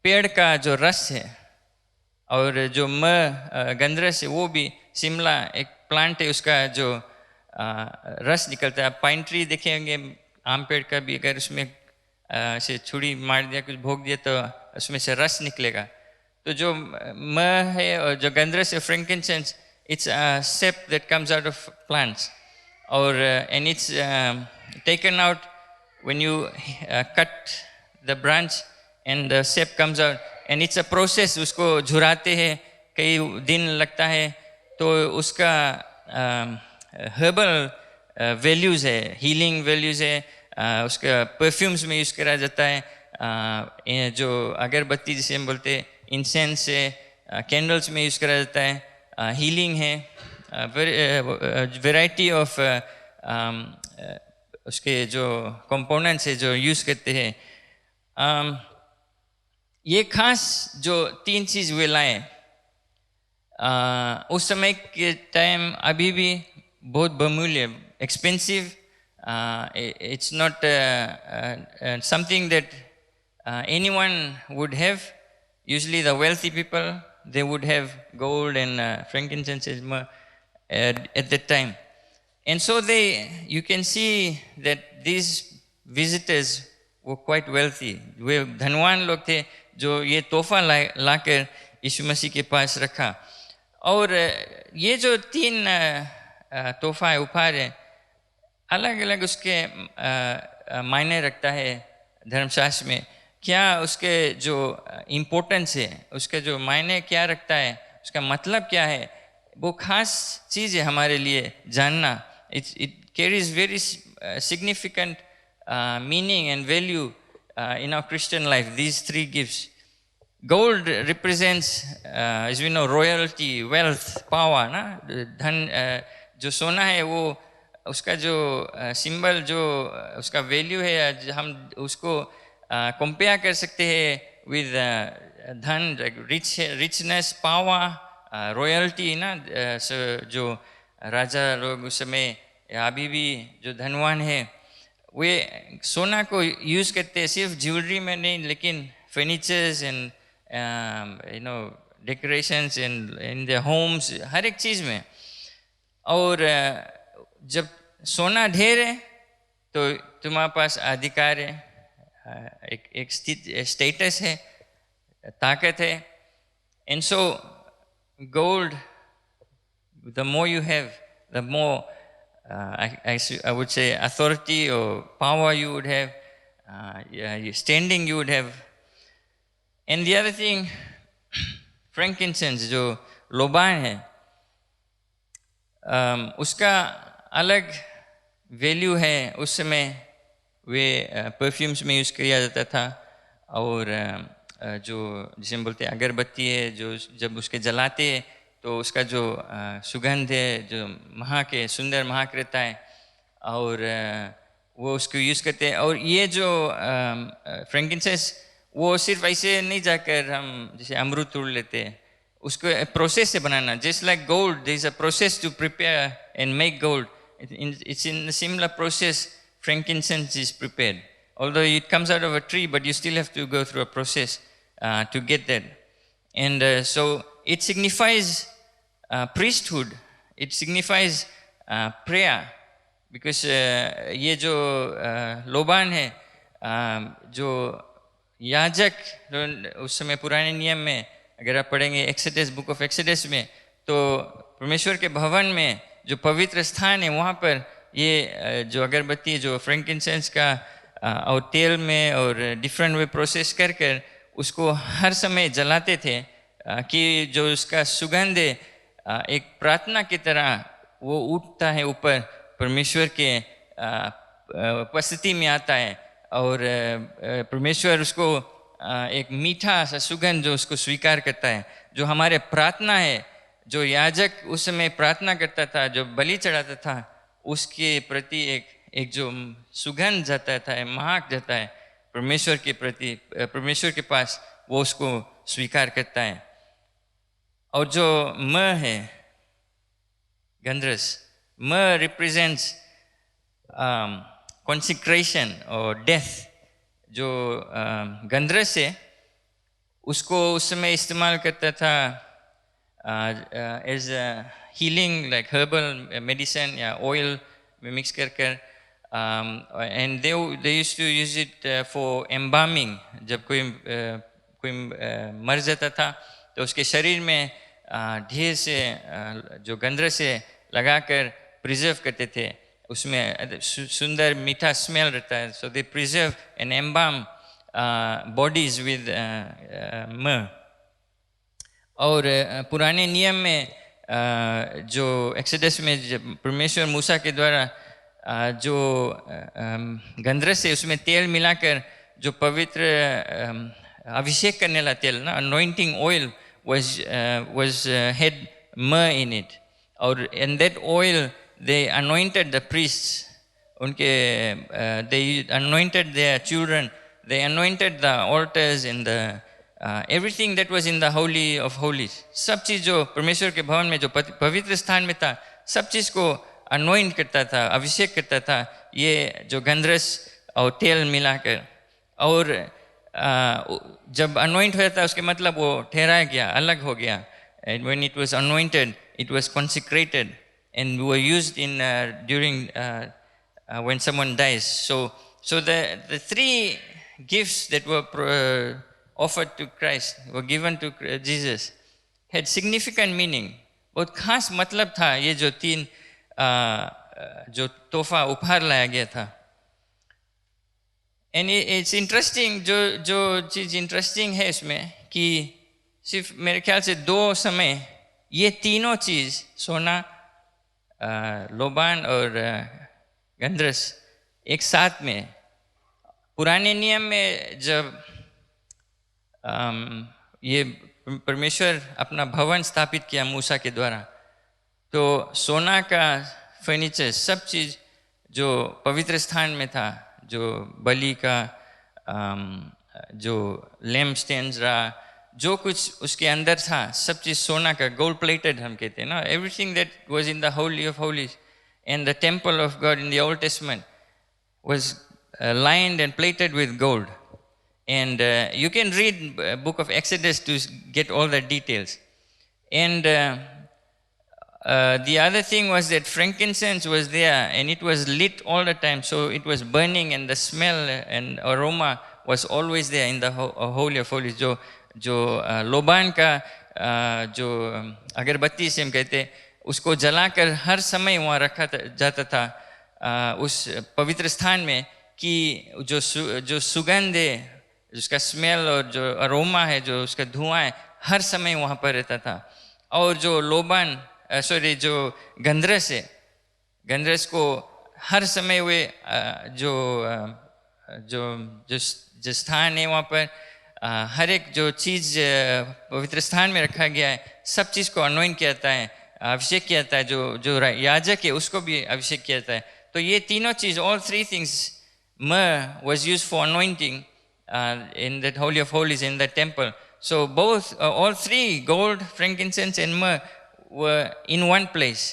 पेड़ का जो रस है, और जो गंधरस है वो भी शिमला एक प्लांट है, उसका जो रस निकलता है. पाइन ट्री देखेंगे, आम पेड़ का भी, अगर उसमें से छुरी मार दिया, कुछ भोग दिया तो उसमें से रस निकलेगा. तो जो है और जो गंधरस है, फ्रैंकिंसेंस, it's a sap that comes out of plants, and it's taken out when you cut the branch and the sap comes out, and it's a process. उसको झुराते हैं, कई दिन लगता है. तो उसका herbal values है, healing values है. उसका perfumes में यूज़ करा जाता है. जो अगरबत्ती जिसे हम बोलते हैं, इंसेंस है, कैंडल्स में यूज़ करा जाता है. हीलिंग है, वैरायटी ऑफ उसके जो कंपोनेंट्स है जो यूज़ करते हैं. ये खास जो 3 चीज़ वे लाए, उस समय के टाइम अभी भी बहुत बहुमूल्य, expensive. It's not something that anyone would have. Usually the wealthy people, they would have gold and frankincense at that time. And so you can see that these visitors were quite wealthy. वे धनवान लोग थे जो ये तोहफा लाकर यीशु मसीह के पास रखा. और ये जो 3 तोहफा है, उपहार है, अलग अलग उसके मायने रखता है धर्मशास्त्र में. क्या उसके जो इम्पोर्टेंस है, उसके जो मायने क्या रखता है, उसका मतलब क्या है, वो खास चीज़ है हमारे लिए जानना. It carries very significant meaning and value in our Christian life, these 3 gifts. Gold represents, as we know, royalty, wealth, power. ना धन, जो सोना है वो उसका जो सिंबल, जो उसका वैल्यू है, हम उसको कंपेयर कर सकते हैं विद धन, richness, power, royalty ना. जो राजा लोग उस समय अभी भी जो धनवान है, वे सोना को यूज़ करते हैं, सिर्फ ज्वेलरी में नहीं, लेकिन furnitures and decorations and in the homes, हर एक चीज़ में. और जब सोना ढेर है तो तुम्हारे पास अधिकार है, एक स्टेटस है, ताकत है. And so gold, the more you have, the more I would say authority or power you would have, standing you would have. And the other thing, frankincense, जो लोबान है, उसका अलग वैल्यू है. उस समय वे परफ्यूम्स में यूज़ किया जाता था. और जो जिसे हम बोलते हैं अगरबत्ती है, जो जब उसके जलाते हैं तो उसका जो सुगंध है, जो सुंदर महक रहता है, और वो उसको यूज़ करते हैं. और ये जो फ्रैंकिंसेंस, वो सिर्फ ऐसे नहीं जाकर हम जैसे अमरूद तोड़ लेते हैं, उसको प्रोसेस से बनाना. Just like gold, there is a process to prepare and make gold. It's in a similar process frankincense is prepared. Although it comes out of a tree, but you still have to go through a process to get that. And so it signifies priesthood. It signifies prayer. Because ये जो लोबान है, जो याजक उस समय पुराने नियम में अगर आप पढ़ेंगे एक्सोडस, बुक ऑफ एक्सोडस में, तो परमेश्वर के भवन में जो पवित्र स्थान है वहाँ पर ये जो अगरबत्ती, जो फ्रैंकिंसेंस का और तेल में और डिफरेंट वे प्रोसेस कर कर उसको हर समय जलाते थे, कि जो उसका सुगंध है एक प्रार्थना की तरह वो उठता है ऊपर, परमेश्वर के उपस्थिति में आता है, और परमेश्वर उसको एक मीठा सा सुगंध जो उसको स्वीकार करता है, जो हमारे प्रार्थना है, जो याजक उस समय प्रार्थना करता था, जो बलि चढ़ाता था, उसके प्रति एक जो सुगंध जाता है, महक जाता है परमेश्वर के प्रति, परमेश्वर के पास, वो उसको स्वीकार करता है। और जो म है, गंधरस, म रिप्रेजेंट्स कॉन्सिक्रेशन और डेथ। जो गंधरस है उसको उस समय इस्तेमाल करता था as healing, like herbal medicine या ऑयल में मिक्स कर and they used to use it for embalming. जब कोई मर जाता था तो उसके शरीर में ढेर से जो गंधरस से लगाकर प्रिजर्व करते थे, उसमें सुंदर मीठा स्मेल रहता है। सो दे प्रिजर्व एंड एम्बाम बॉडीज विद म। और पुराने नियम में जो एक्सोडस में जब परमेश्वर मूसा के द्वारा जो गंधरस से उसमें तेल मिलाकर जो पवित्र अभिषेक करने वाला तेल ना, anointing oil was had myrrh in it, और in that oil they anointed the priests, उनके they anointed their children, they anointed the altars and the everything that was in the holy of holies। सब चीज़ जो परमेश्वर के भवन में जो पवित्र स्थान में था, सब चीज़ को anoint करता था, अभिषेक करता था, ये जो गंधरस और तेल मिलाकर। और जब anoint हुआ था उसके मतलब वो ठहराया गया, अलग हो गया। And when it was anointed, it was consecrated and were used in during when someone dies. So the three gifts that were offered to Christ, were given to Jesus, had significant meaning। बहुत खास मतलब था ये जो तीन जो तोहफा उपहार लाया गया था। एंड इट्स इंटरेस्टिंग, जो चीज़ इंटरेस्टिंग है इसमें कि सिर्फ मेरे ख्याल से दो समय ये तीनों चीज़, सोना, लोबान और गंधरस, एक साथ में। पुराने नियम में जब ये परमेश्वर अपना भवन स्थापित किया मूसा के द्वारा, तो सोना का फर्नीचर, सब चीज़ जो पवित्र स्थान में था, जो बलि का जो लैम्प स्टैंड्स रहा, जो कुछ उसके अंदर था, सब चीज़ सोना का, गोल्ड प्लेटेड हम कहते हैं ना, everything that was in the Holi of Holis and the temple of God in the old testament was lined and plated with gold। And you can read book of Exodus to get all the details। And the other thing was that frankincense was there and it was lit all the time, so it was burning and the smell and aroma was always there in the holy of holies। जो लोबान का जो अगरबत्ती से हम कहते, उसको जलाकर हर समय वहाँ रखा जाता था उस पवित्र स्थान में, कि जो सुगंध है, उसका स्मेल और जो अरोमा है, जो उसका धुआं है, हर समय वहाँ पर रहता था। और जो लोबान जो गंधरस है, गंधरस को हर समय वे जो स्थान है वहाँ पर हर एक जो चीज़ पवित्र स्थान में रखा गया है, सब चीज़ को अनॉइंट किया जाता है, अभिषेक किया जाता है। जो याजक है उसको भी अभिषेक किया जाता है। तो ये तीनों चीज़, all three things, myrrh was used for anointing in that holy of holies in the temple। So both, all three, gold, frankincense and myrrh, were in one place।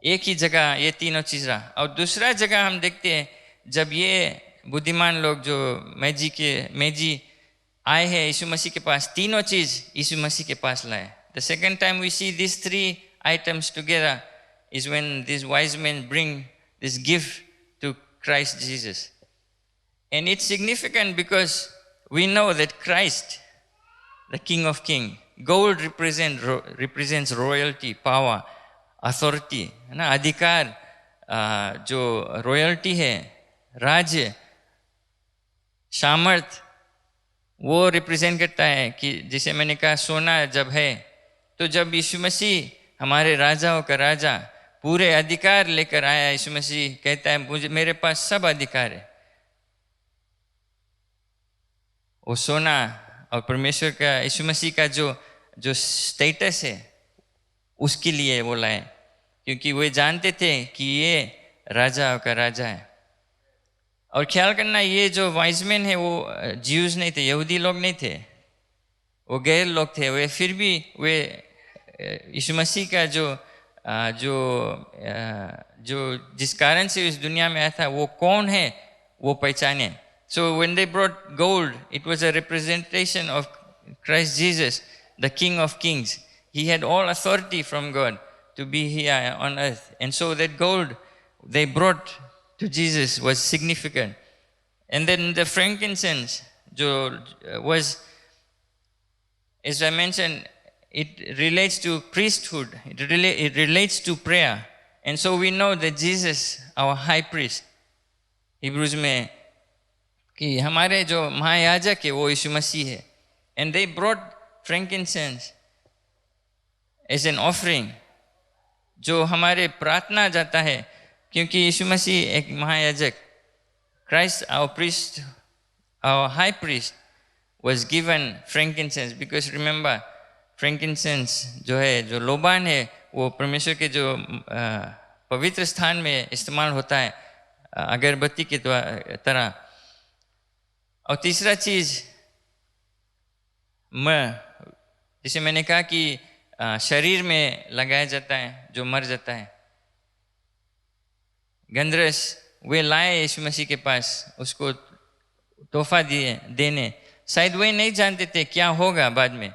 एक ही जगह ये तीनों चीज़ रहा। और दूसरा जगह हम देखते हैं, जब ये बुद्धिमान लोग जो मैजी आए हैं यीशु मसीह के पास, तीनों चीज़ यीशु मसीह के पास लाए। The second time we see these three items together is when these wise men bring this gift to Christ Jesus। And it's significant because we know that Christ, the King of Kings, gold represents royalty, power, authority, है ना, अधिकार, जो royalty है, राज्य, सामर्थ, वो represent करता है। कि जैसे मैंने कहा, सोना जब है, तो जब यीशु मसीह हमारे राजाओं का राजा पूरे अधिकार लेकर आया, यीशु मसीह कहता है, मेरे पास सब अधिकार है। वो सोना और परमेश्वर का यीशु मसीह का जो स्टेटस है उसके लिए वो लाए, क्योंकि वे जानते थे कि ये राजा का राजा है। और ख्याल करना, ये जो वाइजमैन है वो ज्यूज नहीं थे, यहूदी लोग नहीं थे, वो गैर लोग थे। वे फिर भी वे यीशु मसीह का जो जिस कारण से इस दुनिया में आया था वो कौन है वो पहचाने। So when they brought gold, it was a representation of Christ Jesus, the King of Kings. He had all authority from God to be here on earth. And so that gold they brought to Jesus was significant. And then the frankincense was, as I mentioned, it relates to priesthood. It relates to prayer. And so we know that Jesus, our high priest, Hebrews में कि हमारे जो महायाजक है वो यीशु मसीह है। And they brought frankincense as an offering, जो हमारे प्रार्थना जाता है, क्योंकि यीशु मसीह एक महायाजक, Christ our priest, our high priest was given frankincense, because remember frankincense जो है, जो लोबान है, वो परमेश्वर के जो पवित्र स्थान में इस्तेमाल होता है अगरबत्ती की तरह। और तीसरा चीज जिसे मैंने कहा कि शरीर में लगाया जाता है जो मर जाता है, गंधरस, वे लाए यीशु मसीह के पास उसको तोहफा देने। शायद वे नहीं जानते थे क्या होगा बाद में,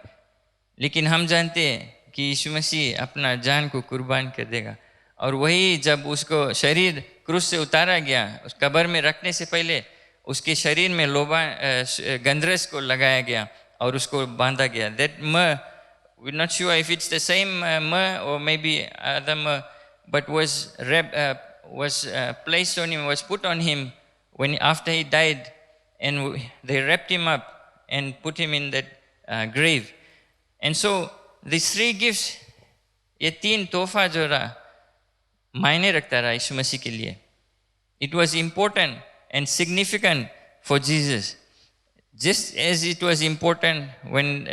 लेकिन हम जानते हैं कि यीशु मसीह अपना जान को कुर्बान कर देगा। और वही जब उसको शरीर क्रूस से उतारा गया, उस कब्र में रखने से पहले उसके शरीर में गंधरस को लगाया गया और उसको बांधा गया। That myrrh, we're not sure if it's the same myrrh or maybe other myrrh, but was placed on him, was put on him after he died, and they wrapped him up and put him in that grave. And so these three gifts, ये तीन तोहफा जो रहा मायने रखता रहा यीशु मसीह के लिए। It was important and significant for Jesus, just as it was important when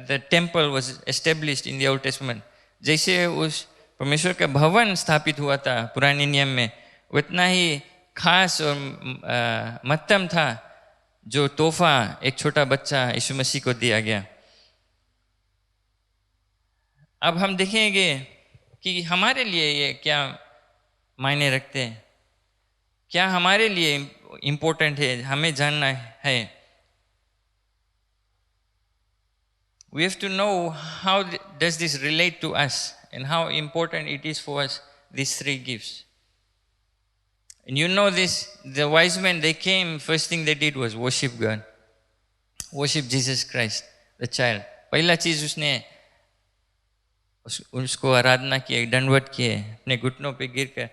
the temple was established in the Old Testament. जैसे उस परमेश्वर का भवन स्थापित हुआ था पुराने नियम में, उतना ही खास और महत्तम था जो तोहफा एक छोटा बच्चा यीशु मसीह को दिया गया। अब हम देखेंगे कि हमारे लिए ये क्या मायने रखते हैं, क्या हमारे लिए इम्पोर्टेंट है, हमें जानना है। We have to know how does this relate to us and how important it is for us, these three gifts. And you know this, the wise men, they came, first thing they did was worship God, worship Jesus Christ, the child. पहला चीज उसको आराधना किए, दंडवत किए, अपने घुटनों पे गिर कर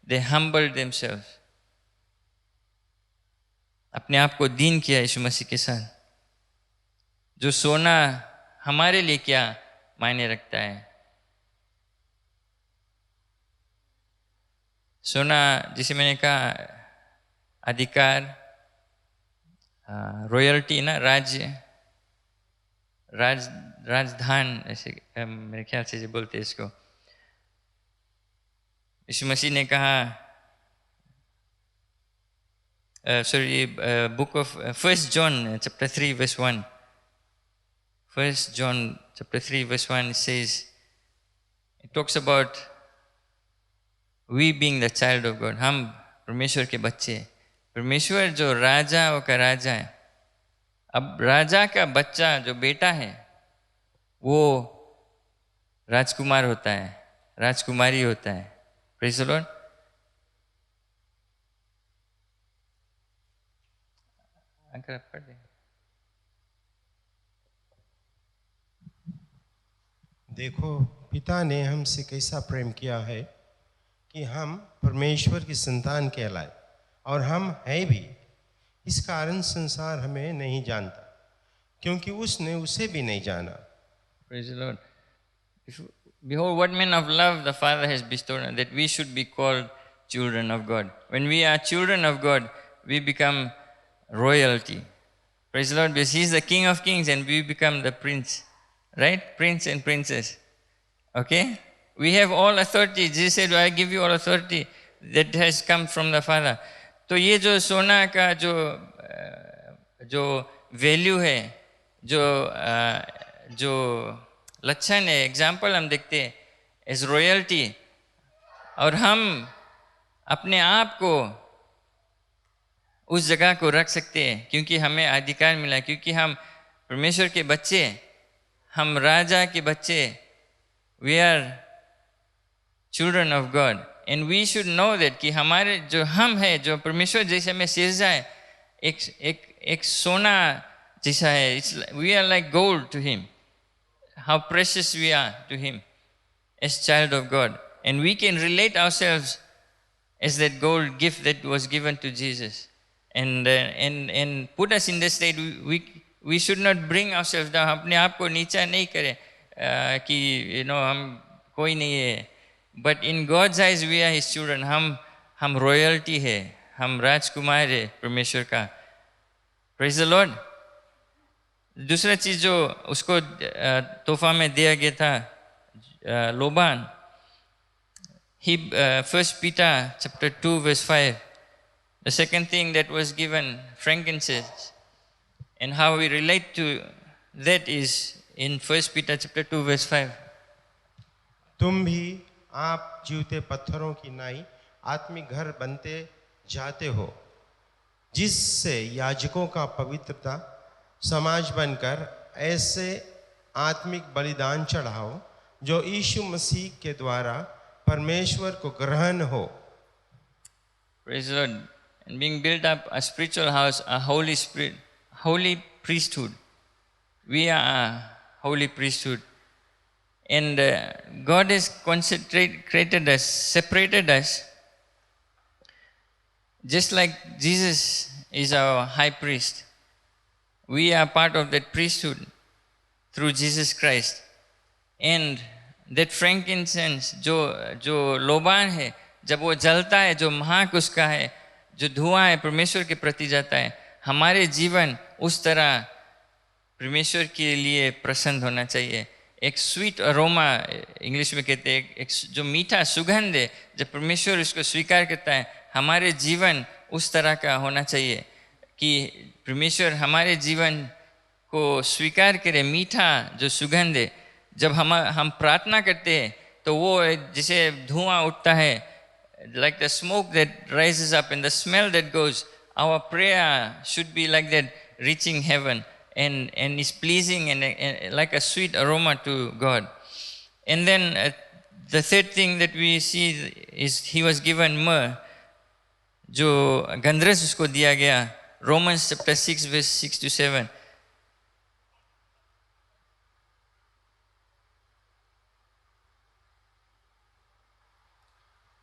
they humbled themselves, अपने आप को दीन किया यीशु मसीह के साथ। जो सोना हमारे लिए क्या मायने रखता है, सोना जिसे मैंने कहा अधिकार, रॉयल्टी ना, राजधान, ऐसे मेरे ख्याल से जो बोलते हैं इसको। यीशु मसीह ने कहा, book of 1 John chapter 3 verse 1. 1 John chapter 3 verse 1 says, it talks about we being the child of God. हम परमेश्वर के बच्चे, परमेश्वर जो राजा का राजा है। अब राजा का बच्चा जो बेटा है वो राजकुमार होता है, राजकुमारी होता है। Praise the Lord. देखो पिता ने हमसे कैसा प्रेम किया है कि हम परमेश्वर की संतान कहलाए, और हम हैं भी। इस कारण संसार हमें नहीं जानता, क्योंकि उसने उसे भी नहीं जाना। Praise the Lord. Behold, what manner of love the Father has bestowed on, that we should be called children of God. When we are children of God, we become royalty. Praise the Lord, because He is the King of Kings and we become the Prince. Right? Prince and Princess. Okay? We have all authority. Jesus said, I give you all authority that has come from the Father. तो ये जो सोना का जो value है, जो लक्षण है, एग्जाम्पल हम देखते हैं एज रॉयल्टी, और हम अपने आप को उस जगह को रख सकते हैं क्योंकि हमें अधिकार मिला, क्योंकि हम परमेश्वर के बच्चे, हम राजा के बच्चे, we are children of God and we should know that कि हमारे जो हम है, जो परमेश्वर जैसे हमें सिरजा है, एक सोना जैसा है. We are like gold to him. How precious we are to him as child of God, and we can relate ourselves as that gold gift that was given to Jesus, and put us in the state. We should not bring ourselves down. अपने आप को नीचा नहीं करें कि हम कोई नहीं है. But in God's eyes we are His children. हम royalty है, हम राजकुमार है परमेश्वर का. Praise the Lord. दूसरा चीज जो उसको तोहफा में दिया गया था, लोबान. First Peter chapter 2 verse 5. The second thing that was given, frankincense, and how we relate to that is in First Peter chapter 2 verse 5. तुम भी आप जीवते पत्थरों की नाई आत्मिक घर बनते जाते हो, जिससे याजकों का पवित्रता समाज बनकर ऐसे आत्मिक बलिदान चढ़ाओ जो यीशु मसीह के द्वारा परमेश्वर को ग्रहण हो. Praise the Lord. And being built up a spiritual house, a holy spirit, holy priesthood. We are a holy priesthood. And God has created us, separated us. Just like Jesus is our high priest, we are part of that priesthood through Jesus Christ. And that frankincense, जो लोबान है, जब वो जलता है, जो महक उसका है, जो धुआं है परमेश्वर के प्रति जाता है, हमारे जीवन उस तरह परमेश्वर के लिए प्रसन्न होना चाहिए. एक स्वीट अरोमा इंग्लिश में कहते हैं, एक जो मीठा सुगंध है, जब परमेश्वर उसको स्वीकार करता है, हमारे जीवन उस तरह का होना चाहिए कि परमेश्वर हमारे जीवन को स्वीकार करे. मीठा जो सुगंध है, जब हम प्रार्थना करते हैं तो वो जैसे धुआं उठता है, like the smoke that rises up and the smell that goes, our prayer should be like that, reaching heaven and is pleasing and like a sweet aroma to God. And then the third thing that we see is he was given myrrh, जो गंधरस उसको दिया गया. Romans chapter 6 verse 6 to 7.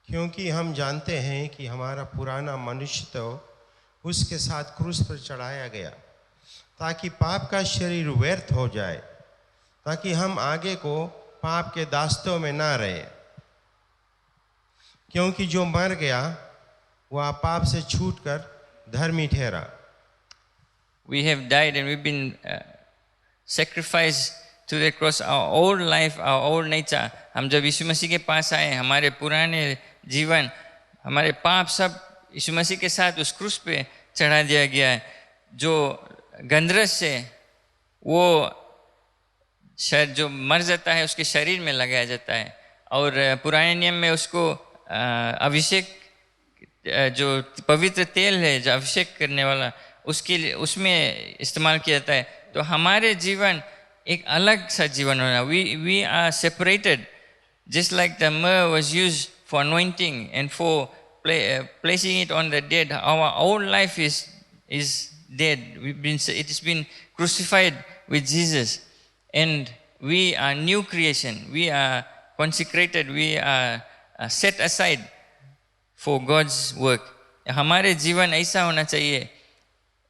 क्योंकि हम जानते हैं कि हमारा पुराना मनुष्य तो उसके साथ क्रूस पर चढ़ाया गया ताकि पाप का शरीर व्यर्थ हो जाए, ताकि हम आगे को पाप के दास्तों में ना रहे. क्योंकि जो मर गया वह पाप से छूटकर धर्मी ठहरा. We have died and we've been sacrificed to the cross. Our old life, our old nature. हम जब यीशु मसीह के पास आए, हमारे पुराने जीवन, हमारे पाप सब यीशु मसीह के साथ उस क्रूस पे चढ़ा दिया गया है. जो गंधरस से वो शायद जो मर जाता है उसके शरीर में लगाया जाता है, और पुराने नियम में उसको अभिषेक, जो पवित्र तेल है जो अभिषेक करने वाला, उसके लिए उसमें इस्तेमाल किया जाता है. तो हमारे जीवन एक अलग सा जीवन होना. We are separated, just like the myrrh was used for anointing and for placing it on the dead. Our old life is dead. It has been crucified with Jesus, and we are new creation. We are consecrated. We are set aside for God's work. हमारे जीवन ऐसा होना चाहिए,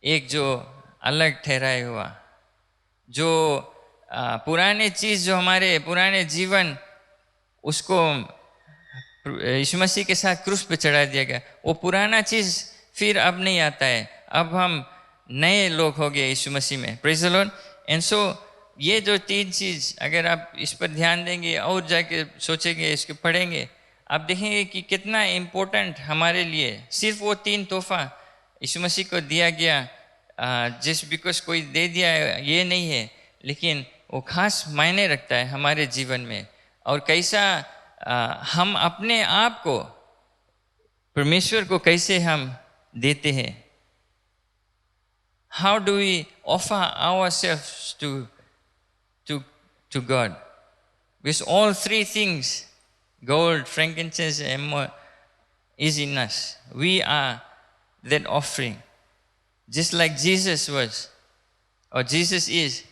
एक जो अलग ठहराया हुआ, जो पुराने चीज़, जो हमारे पुराने जीवन, उसको यीशु मसीह के साथ क्रूस पे चढ़ा दिया गया. वो पुराना चीज़ फिर अब नहीं आता है. अब हम नए लोग हो गए यीशु मसीह में। Praise the Lord. And so ये जो 3 चीज़ अगर आप इस पर ध्यान देंगे और जाके सोचेंगे, इसके पढ़ेंगे, आप देखेंगे कि कितना इम्पोर्टेंट हमारे लिए सिर्फ वो 3 तोहफा यीशु मसीह को दिया गया जस्ट बिकॉज कोई दे दिया ये नहीं है, लेकिन वो खास मायने रखता है हमारे जीवन में। और कैसा हम अपने आप को परमेश्वर को कैसे हम देते हैं। How do we offer ourselves to God? With all 3 things, gold, frankincense, and myrrh, is in us. We are that offering. Just like Jesus was, or Jesus is,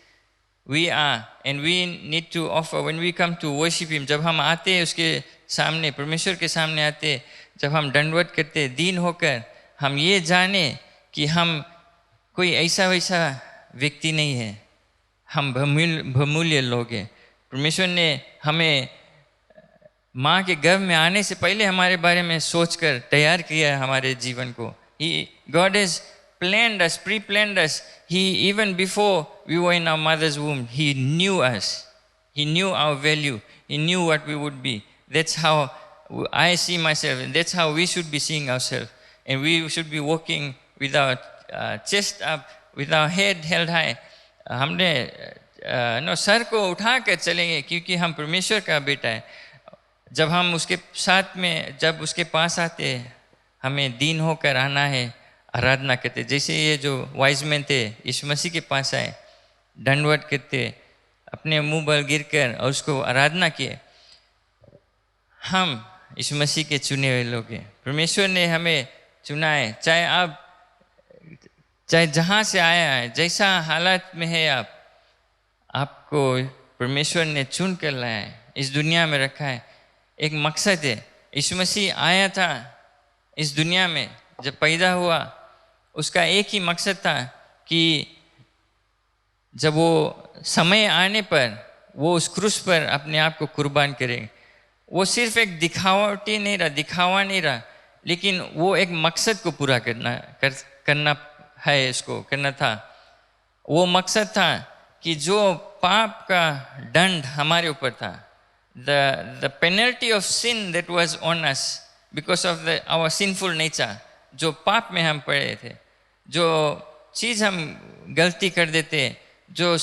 we are, and we need to offer when we come to worship Him. जब हम आते हैं उसके सामने, परमेश्वर के सामने आते हैं, जब हम दंडवत करते हैं दीन होकर, हम ये जाने कि हम कोई ऐसा वैसा व्यक्ति नहीं है, हम बहुमूल्य लोग हैं। परमेश्वर ने हमें माँ के गर्भ में आने से पहले हमारे बारे में सोचकर तैयार किया है हमारे जीवन को। God has planned us, pre-planned us. He, even before we were in our mother's womb, He knew us. He knew our value. He knew what we would be. That's how I see myself, and that's how we should be seeing ourselves. And we should be walking with our chest up, with our head held high. हमने sir को उठा कर चलेंगे क्योंकि हम परमेश्वर का बेटा है। जब हम उसके साथ में, जब उसके पास आते हैं, हमें दीन होकर आना है, आराधना करते। जैसे ये जो वाइज मैन थे यीशु मसीह के पास आए, दंडवत करते, अपने मुंह पर गिरकर और उसको आराधना किए। हम यीशु मसीह के चुने हुए लोग हैं। परमेश्वर ने हमें चुना है। चाहे जहाँ से आया है, जैसा हालत में है आपको परमेश्वर ने चुन कर लाया है, इस दुनिया में रखा है। एक मकसद है। यीशु मसीह आया था इस दुनिया में, जब पैदा हुआ उसका एक ही मकसद था कि जब वो समय आने पर वो उस क्रूस पर अपने आप को कुर्बान करे। वो सिर्फ एक दिखावा नहीं रहा, लेकिन वो एक मकसद को पूरा करना है, इसको करना था। वो मकसद था कि जो पाप का दंड हमारे ऊपर था, the penalty of sin that was on us because of our sinful nature, जो पाप में हम पड़े थे, जो चीज़ हम गलती कर देते, जो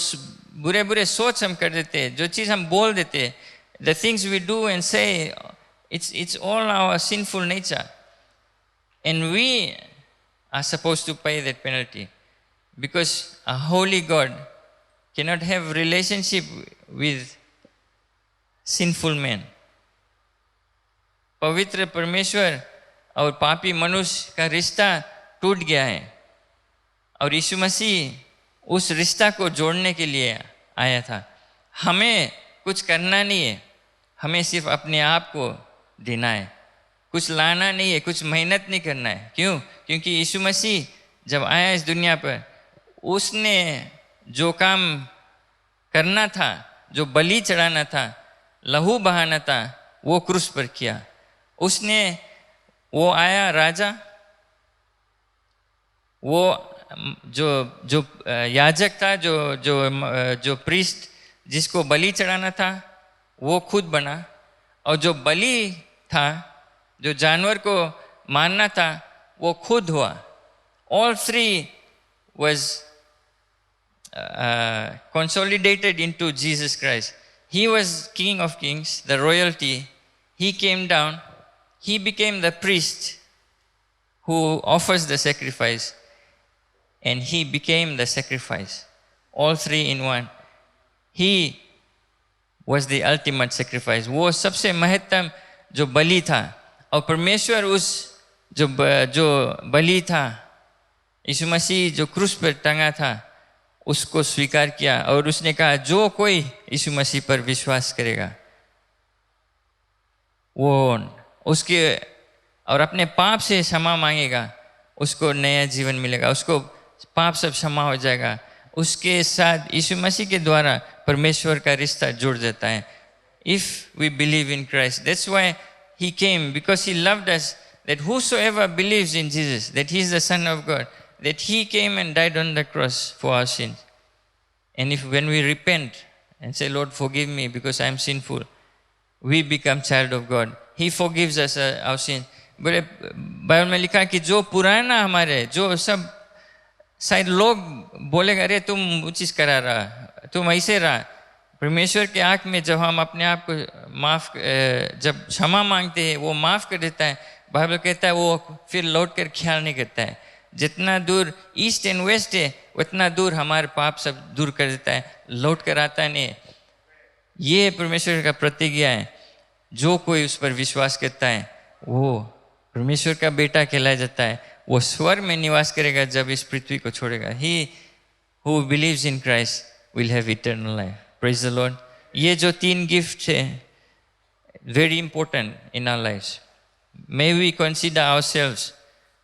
बुरे सोच हम कर देते, जो चीज़ हम बोल देते, the things we do and say, it's all our sinful nature, and we are supposed to pay that penalty, because a holy God cannot have relationship with sinful men. पवित्र परमेश्वर और पापी मनुष्य का रिश्ता टूट गया है, और यीशु मसीह उस रिश्ता को जोड़ने के लिए आया था। हमें कुछ करना नहीं है, हमें सिर्फ अपने आप को देना है, कुछ लाना नहीं है, कुछ मेहनत नहीं करना है। क्यों? क्योंकि यीशु मसीह जब आया इस दुनिया पर, उसने जो काम करना था, जो बलि चढ़ाना था, लहू बहाना था, वो क्रूस पर किया। वो आया राजा, वो जो याजक था, जो प्रीस्ट जिसको बलि चढ़ाना था, वो खुद बना, और जो बलि था, जो जानवर को मारना था, वो खुद हुआ। All three was consolidated into Jesus Christ. He was King of Kings, the royalty. He came down. He became the priest who offers the sacrifice, and he became the sacrifice. All three in one. He was the ultimate sacrifice. वो सबसे महत्तम जो बलि था, और परमेश्वर उस जो बलि था, यीशु मसीह जो क्रूस पर टंगा था, उसको स्वीकार किया, और उसने कहा जो कोई यीशु मसीह पर विश्वास करेगा वो उसके और अपने पाप से क्षमा मांगेगा, उसको नया जीवन मिलेगा, उसको पाप सब क्षमा हो जाएगा। उसके साथ यीशु मसीह के द्वारा परमेश्वर का रिश्ता जुड़ जाता है। If we believe in Christ, that's why He came, because He loved us, that whosoever believes in Jesus, that He is the Son of God, that He came and died on the cross for our sins. And if when we repent and say, Lord, forgive me because I am sinful, we become child of God. He forgives us our sins. बड़े Bible में लिखा कि जो पुराना हमारे जो सब शायद लोग बोलेगा अरे तुम वो चीज़ करा रहा, तुम ऐसे रहा, परमेश्वर के आँख में जब हम अपने आप को जब क्षमा मांगते हैं वो माफ़ कर देता है. बाइबल कहता है वो फिर लौट कर ख्याल नहीं करता है. जितना दूर ईस्ट एंड वेस्ट है उतना दूर हमारे पाप सब दूर कर देता है, लौट कर आता नहीं. ये परमेश्वर का प्रतिज्ञा है. जो कोई उस पर विश्वास करता है वो परमेश्वर का बेटा कहलाया जाता है. वो स्वर्ग में निवास करेगा जब इस पृथ्वी को छोड़ेगा. He who believes in Christ will have eternal life. Praise the Lord. ये जो 3 गिफ्ट है very important in our lives. May we consider ourselves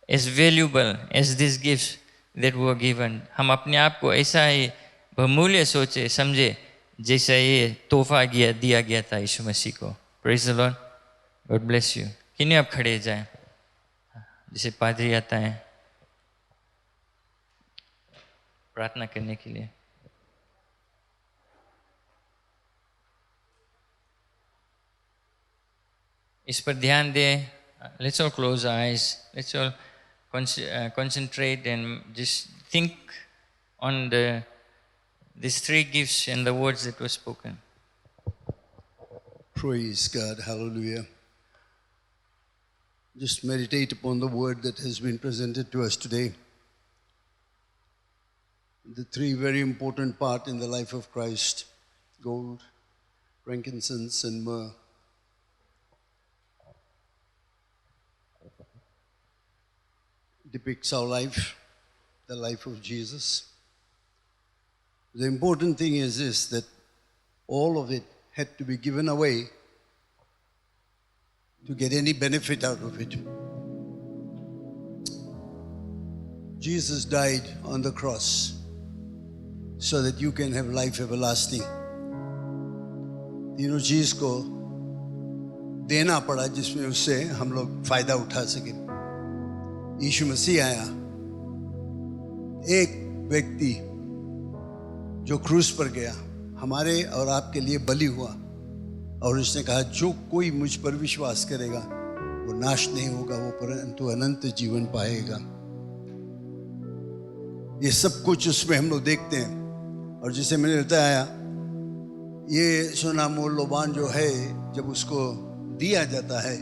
as valuable as these gifts that were given. हम अपने आप को ऐसा ही बहुमूल्य सोचे समझे जैसा ये तोहफा दिया गया था यीशु मसीह को. Praise the Lord. God bless you. किन्हें आप खड़े जाएं जैसे पादरी आता है प्रार्थना करने के लिए. इस पर ध्यान दें. Let's all close our eyes. Let's all concentrate and just think on these 3 gifts and the words that were spoken. Praise God. Hallelujah. Just meditate upon the word that has been presented to us today. The 3 very important parts in the life of Christ: gold, frankincense, and myrrh. Depicts our life, the life of Jesus. The important thing is this, that all of it had to be given away to get any benefit out of it. Jesus died on the cross so that you can have life everlasting. तीनों चीज को देना पड़ा जिसमें उससे हम लोग फायदा उठा सके. यीशु मसीह आया, एक व्यक्ति जो क्रूस पर गया, हमारे और आपके लिए बलि हुआ, और उसने कहा जो कोई मुझ पर विश्वास करेगा वो नाश नहीं होगा, वो परंतु अनंत जीवन पाएगा. ये सब कुछ उसमें हम लोग देखते हैं. और जिसे मैंने बताया, ये सोना मूल्यवान जो है जब उसको दिया जाता है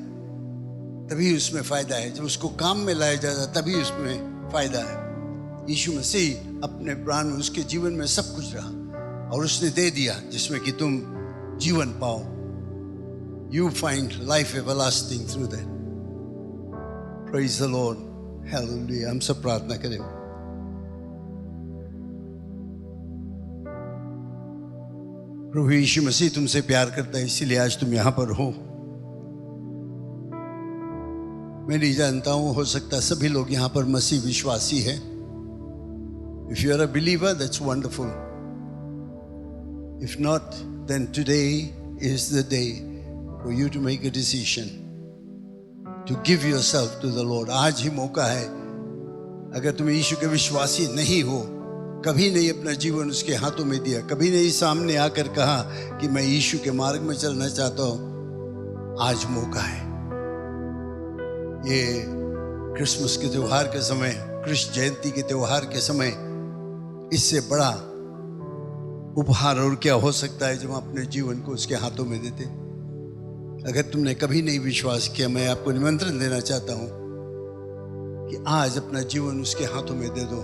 तभी उसमें फ़ायदा है, जब उसको काम में लाया जाता है तभी उसमें फ़ायदा है. यीशु मसीह अपने प्राण में, उसके जीवन में सब कुछ रहा और उसने दे दिया जिसमें कि तुम जीवन पाओ. You find life everlasting through that. Praise the Lord. Hallelujah. हम सब प्रार्थना करें. प्रभु यीशु मसीह तुमसे प्यार करता है, इसीलिए आज तुम यहाँ पर हो. मैं नहीं जानता हूँ, हो सकता सभी लोग यहाँ पर मसीह विश्वासी हैं. If you are a believer, that's wonderful. If not, then today is the day for you to make a decision to give yourself to the Lord. आज ही मौका है. अगर तुम यीशु के विश्वासी नहीं हो, कभी नहीं अपना जीवन उसके हाथों में दिया, कभी नहीं सामने आकर कहा कि मैं यीशु के मार्ग में चलना चाहता हूँ, आज मौका है. ये क्रिसमस के त्योहार के समय, कृष्ण जयंती के त्योहार के समय, इससे बड़ा उपहार और क्या हो सकता है जब हम अपने जीवन को उसके हाथों में देते. अगर तुमने कभी नहीं विश्वास किया, मैं आपको निमंत्रण देना चाहता हूँ कि आज अपना जीवन उसके हाथों में दे दो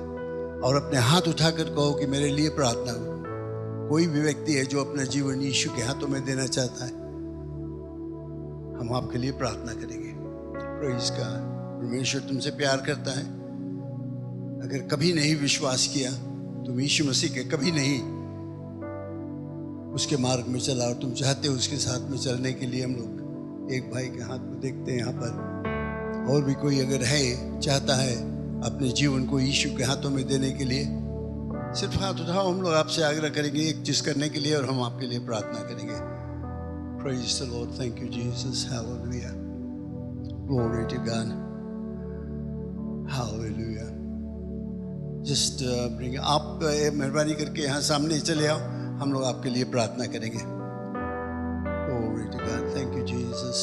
और अपने हाथ उठाकर कहो कि मेरे लिए प्रार्थना हो. कोई भी व्यक्ति है जो अपना जीवन यीशु के हाथों में देना चाहता है, हम आपके लिए प्रार्थना करेंगे. Praise God. परमेश्वर तुमसे प्यार करता है. अगर कभी नहीं विश्वास किया, तुम यीशु मसीह के कभी नहीं उसके मार्ग में चला और तुम चाहते हो उसके साथ में चलने के लिए, हम लोग एक भाई के हाथ को देखते हैं यहाँ पर. और भी कोई अगर है, चाहता है अपने जीवन को यीशु के हाथों में देने के लिए, सिर्फ हाथ उठाओ. हम लोग आपसे आग्रह करेंगे एक चीज़ करने के लिए और हम आपके लिए प्रार्थना करेंगे. Praise the Lord. Thank you, Jesus. Hallelujah. Glory to God. Hallelujah. Just bring आप मेहरबानी करके यहाँ सामने चले आओ, हम लोग आपके लिए प्रार्थना करेंगे। Glory to God. Thank you, Jesus.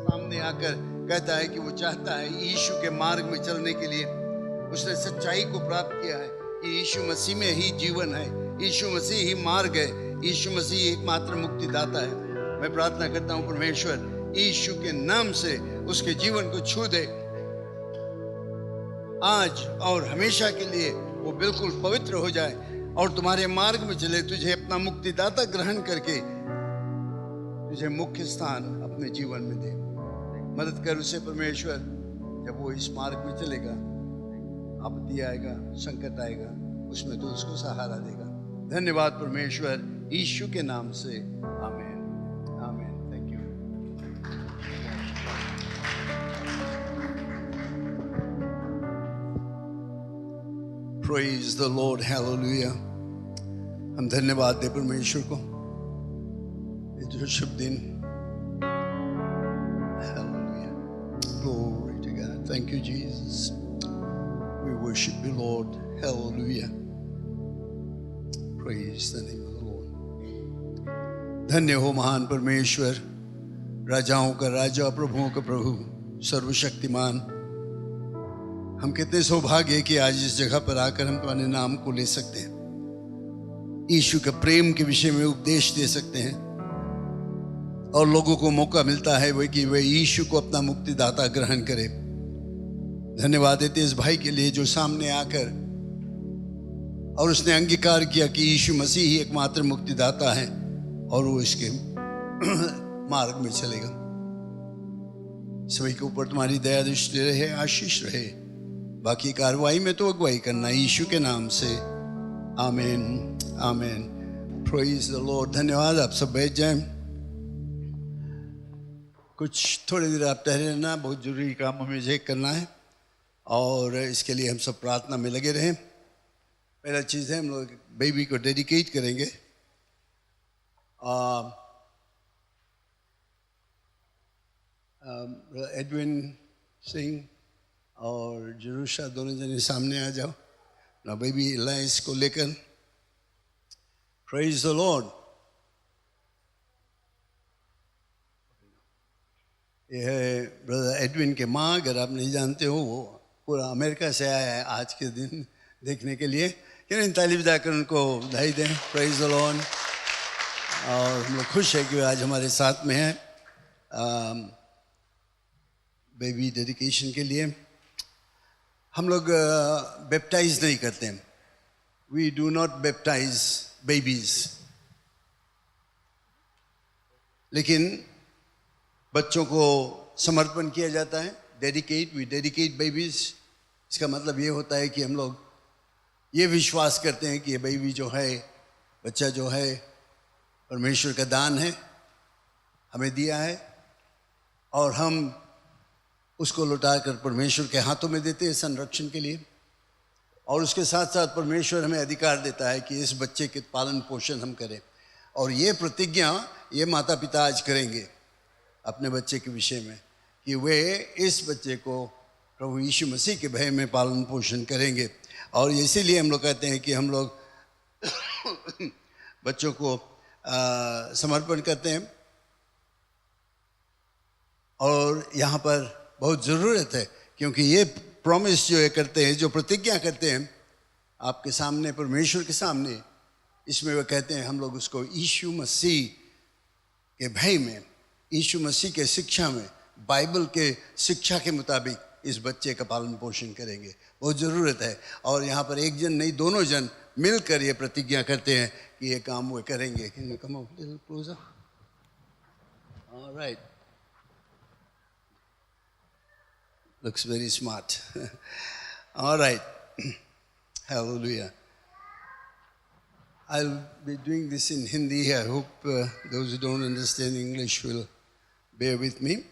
सामने आकर कहता है कि वो चाहता है यीशु के मार्ग में चलने के लिए। उसने सच्चाई को प्राप्त किया है कि यीशु मसीह में ही जीवन है, यीशु मसीह ही मार्ग है, यीशु मसीह एकमात्र मुक्तिदाता है। मैं प्रार्थना करता हूँ परमेश्वर यीशु के नाम से उसके जीवन को छू दे, आज और हमेशा के लिए वो बिल्कुल पवित्र हो जाए और तुम्हारे मार्ग में चले, तुझे अपना मुक्तिदाता ग्रहण करके तुझे मुख्य स्थान अपने जीवन में दे। मदद कर उसे परमेश्वर, जब वो इस मार्ग में चलेगा, आपत्ति आएगा, संकट आएगा, उसमें तो उसको सहारा देगा। धन्यवाद परमेश्वर, यीशु के नाम से, आमीन, आमीन। Thank you. Praise the Lord, hallelujah. हम धन्यवाद दे परमेश्वर को ये जो शुभ दिन। Glory to God. Thank you, Jesus. We worship you, Lord. Hallelujah. Praise the name of the Lord. धन्य हो महान परमेश्वर, राजाओं का राजा, प्रभुओं का प्रभु, सर्वशक्तिमान। हम कितने सौभाग्य कि आज इस जगह पर आकर हम तुम्हारे नाम को ले सकते हैं, यीशु के प्रेम के विषय में उपदेश दे सकते हैं और लोगों को मौका मिलता है वह कि वे यीशु को अपना मुक्तिदाता ग्रहण करें। धन्यवाद देते इस भाई के लिए जो सामने आकर और उसने अंगीकार किया कि यीशु मसीह ही एकमात्र मुक्तिदाता है और वो इसके मार्ग में चलेगा। सभी के ऊपर तुम्हारी दया दृष्टि रहे, आशीष रहे। बाकी कार्रवाई में तो अगुवाई करना यीशु के नाम से, आमीन, आमीन। Praise the Lord. धन्यवाद। आप सब बैठ जाएं। कुछ थोड़ी देर आप ठहरे रहना, बहुत जरूरी काम हमें मुझे करना है और इसके लिए हम सब प्रार्थना में लगे रहें। पहला चीज़ है हम लोग बेबी को डेडिकेट करेंगे। एडविन सिंह और जरूशा दोनों जने सामने आ जाओ ना बेबी लाइस को लेकर। Praise the Lord. ये है ब्रदर एडविन के माँ, अगर आप नहीं जानते हो वो पूरा अमेरिका से आया है आज के दिन देखने के लिए। कि नहीं, ताली बजाकर उनको बधाई दें। Praise the Lord. और हम लोग खुश है कि आज हमारे साथ में है बेबी डेडिकेशन के लिए। हम लोग बैप्टाइज नहीं करते हैं, we do not baptise babies, लेकिन बच्चों को समर्पण किया जाता है। Dedicate, we dedicate babies. इसका मतलब ये होता है कि हम लोग ये विश्वास करते हैं कि ये बेबी जो है, बच्चा जो है, परमेश्वर का दान है, हमें दिया है और हम उसको लौटाकर परमेश्वर के हाथों में देते हैं संरक्षण के लिए। और उसके साथ साथ परमेश्वर हमें अधिकार देता है कि इस बच्चे के पालन पोषण हम करें। और ये प्रतिज्ञा ये माता पिता आज करेंगे अपने बच्चे के विषय में कि वे इस बच्चे को प्रभु यीशु मसीह के भय में पालन पोषण करेंगे। और इसीलिए हम लोग कहते हैं कि हम लोग बच्चों को समर्पण करते हैं। और यहाँ पर बहुत ज़रूरत है, क्योंकि ये प्रॉमिस जो ये करते हैं, जो प्रतिज्ञा करते हैं आपके सामने, परमेश्वर के सामने, इसमें वे कहते हैं हम लोग उसको यीशु मसीह के भय में, यीशु मसीह के शिक्षा में बाइबल के शिक्षा के मुताबिक इस बच्चे का पालन पोषण करेंगे। बहुत ज़रूरत है। और यहाँ पर एक जन नहीं, दोनों जन मिलकर ये प्रतिज्ञा करते हैं कि ये काम वो करेंगे। Can you come a little closer? All right. Looks very smart. All right. Hallelujah. I'll be doing this in Hindi. I hope those who don't understand English will bear with me.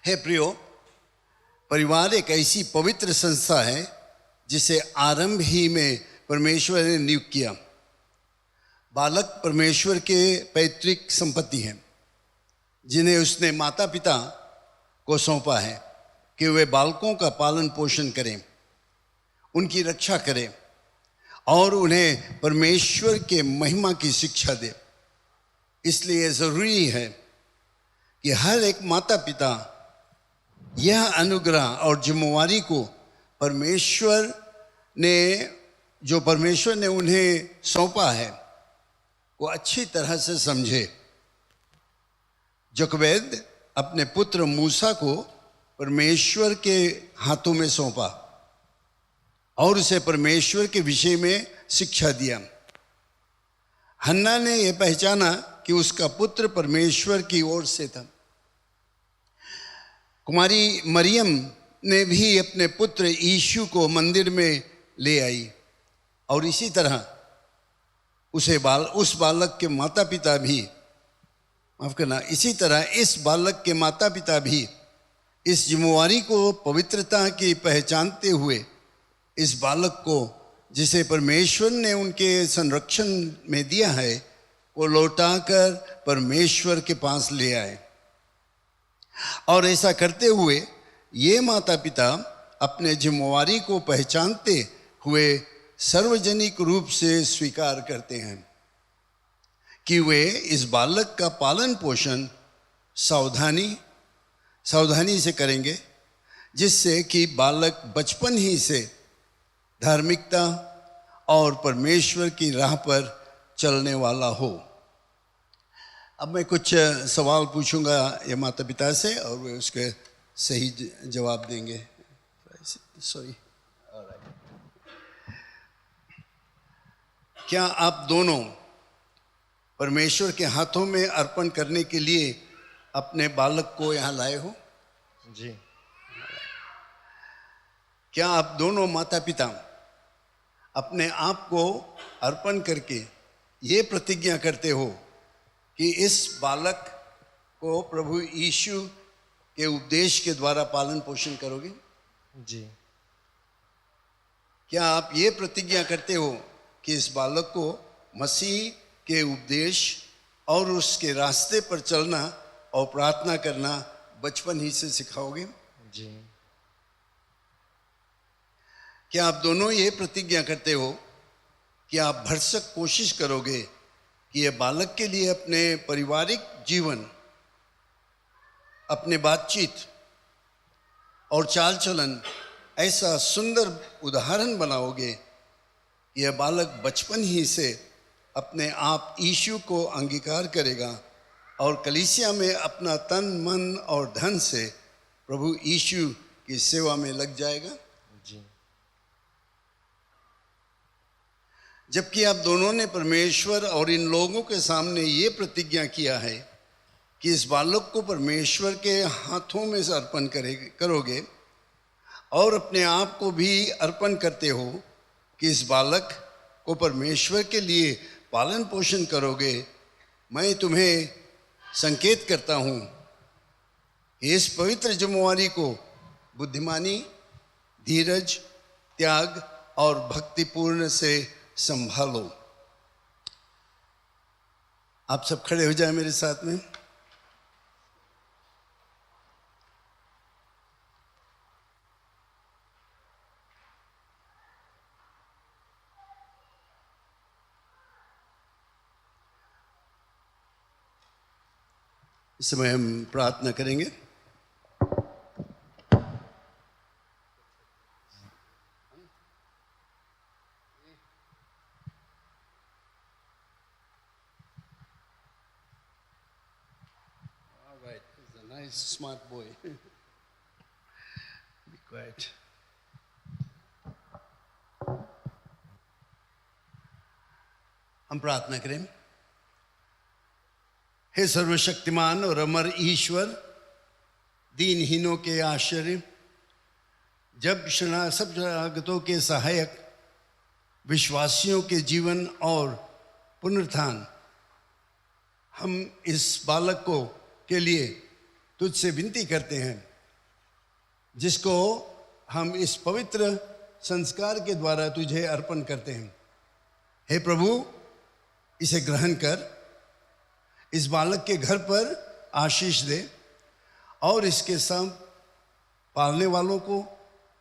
हे प्रियो, परिवार एक ऐसी पवित्र संस्था है जिसे आरंभ ही में परमेश्वर ने नियुक्त किया। बालक परमेश्वर के पैतृक संपत्ति हैं, जिन्हें उसने माता पिता को सौंपा है कि वे बालकों का पालन पोषण करें, उनकी रक्षा करें और उन्हें परमेश्वर के महिमा की शिक्षा दें। इसलिए ज़रूरी है कि हर एक माता पिता यह अनुग्रह और जिम्मेवारी को परमेश्वर ने उन्हें सौंपा है को अच्छी तरह से समझे। जोकबेद अपने पुत्र मूसा को परमेश्वर के हाथों में सौंपा और उसे परमेश्वर के विषय में शिक्षा दिया। हन्ना ने यह पहचाना कि उसका पुत्र परमेश्वर की ओर से था। कुमारी मरियम ने भी अपने पुत्र यीशु को मंदिर में ले आई और इसी तरह उस बालक के माता पिता भी, माफ करना, इसी तरह इस बालक के माता पिता भी इस जिम्मेवारी को पवित्रता की पहचानते हुए इस बालक को, जिसे परमेश्वर ने उनके संरक्षण में दिया है, वो लौटाकर परमेश्वर के पास ले आए। और ऐसा करते हुए ये माता पिता अपने जिम्मेवारी को पहचानते हुए सार्वजनिक रूप से स्वीकार करते हैं कि वे इस बालक का पालन पोषण सावधानी से करेंगे, जिससे कि बालक बचपन ही से धार्मिकता और परमेश्वर की राह पर चलने वाला हो। अब मैं कुछ सवाल पूछूंगा ये माता पिता से और वे उसके सही जवाब देंगे। सॉरी। क्या आप दोनों परमेश्वर के हाथों में अर्पण करने के लिए अपने बालक को यहाँ लाए हो? जी। क्या आप दोनों माता पिता अपने आप को अर्पण करके ये प्रतिज्ञा करते हो कि इस बालक को प्रभु यीशु के उपदेश के द्वारा पालन पोषण करोगे? जी। क्या आप ये प्रतिज्ञा करते हो कि इस बालक को मसीह के उपदेश और उसके रास्ते पर चलना और प्रार्थना करना बचपन ही से सिखाओगे? जी। क्या आप दोनों ये प्रतिज्ञा करते हो कि आप भरसक कोशिश करोगे कि यह बालक के लिए अपने पारिवारिक जीवन, अपने बातचीत और चाल चलन ऐसा सुंदर उदाहरण बनाओगे कि यह बालक बचपन ही से अपने आप यीशु को अंगीकार करेगा और कलीसिया में अपना तन मन और धन से प्रभु यीशु की सेवा में लग जाएगा? जी। जबकि आप दोनों ने परमेश्वर और इन लोगों के सामने ये प्रतिज्ञा किया है कि इस बालक को परमेश्वर के हाथों में से अर्पण करोगे और अपने आप को भी अर्पण करते हो कि इस बालक को परमेश्वर के लिए पालन पोषण करोगे, मैं तुम्हें संकेत करता हूँ कि इस पवित्र जिम्मेवारी को बुद्धिमानी, धीरज, त्याग और भक्तिपूर्ण से संभालो। आप सब खड़े हो जाए मेरे साथ में। इस समय हम प्रार्थना करेंगे। All right, it's a nice smart boy. Be quiet. हम प्रार्थना करें। हे सर्वशक्तिमान और अमर ईश्वर, दीनहीनों के आश्चर्य, जब सब शरणागतों के सहायक, विश्वासियों के जीवन और पुनरुत्थान, हम इस बालक को के लिए तुझसे विनती करते हैं, जिसको हम इस पवित्र संस्कार के द्वारा तुझे अर्पण करते हैं। हे प्रभु, इसे ग्रहण कर, इस बालक के घर पर आशीष दे और इसके सब पालने वालों को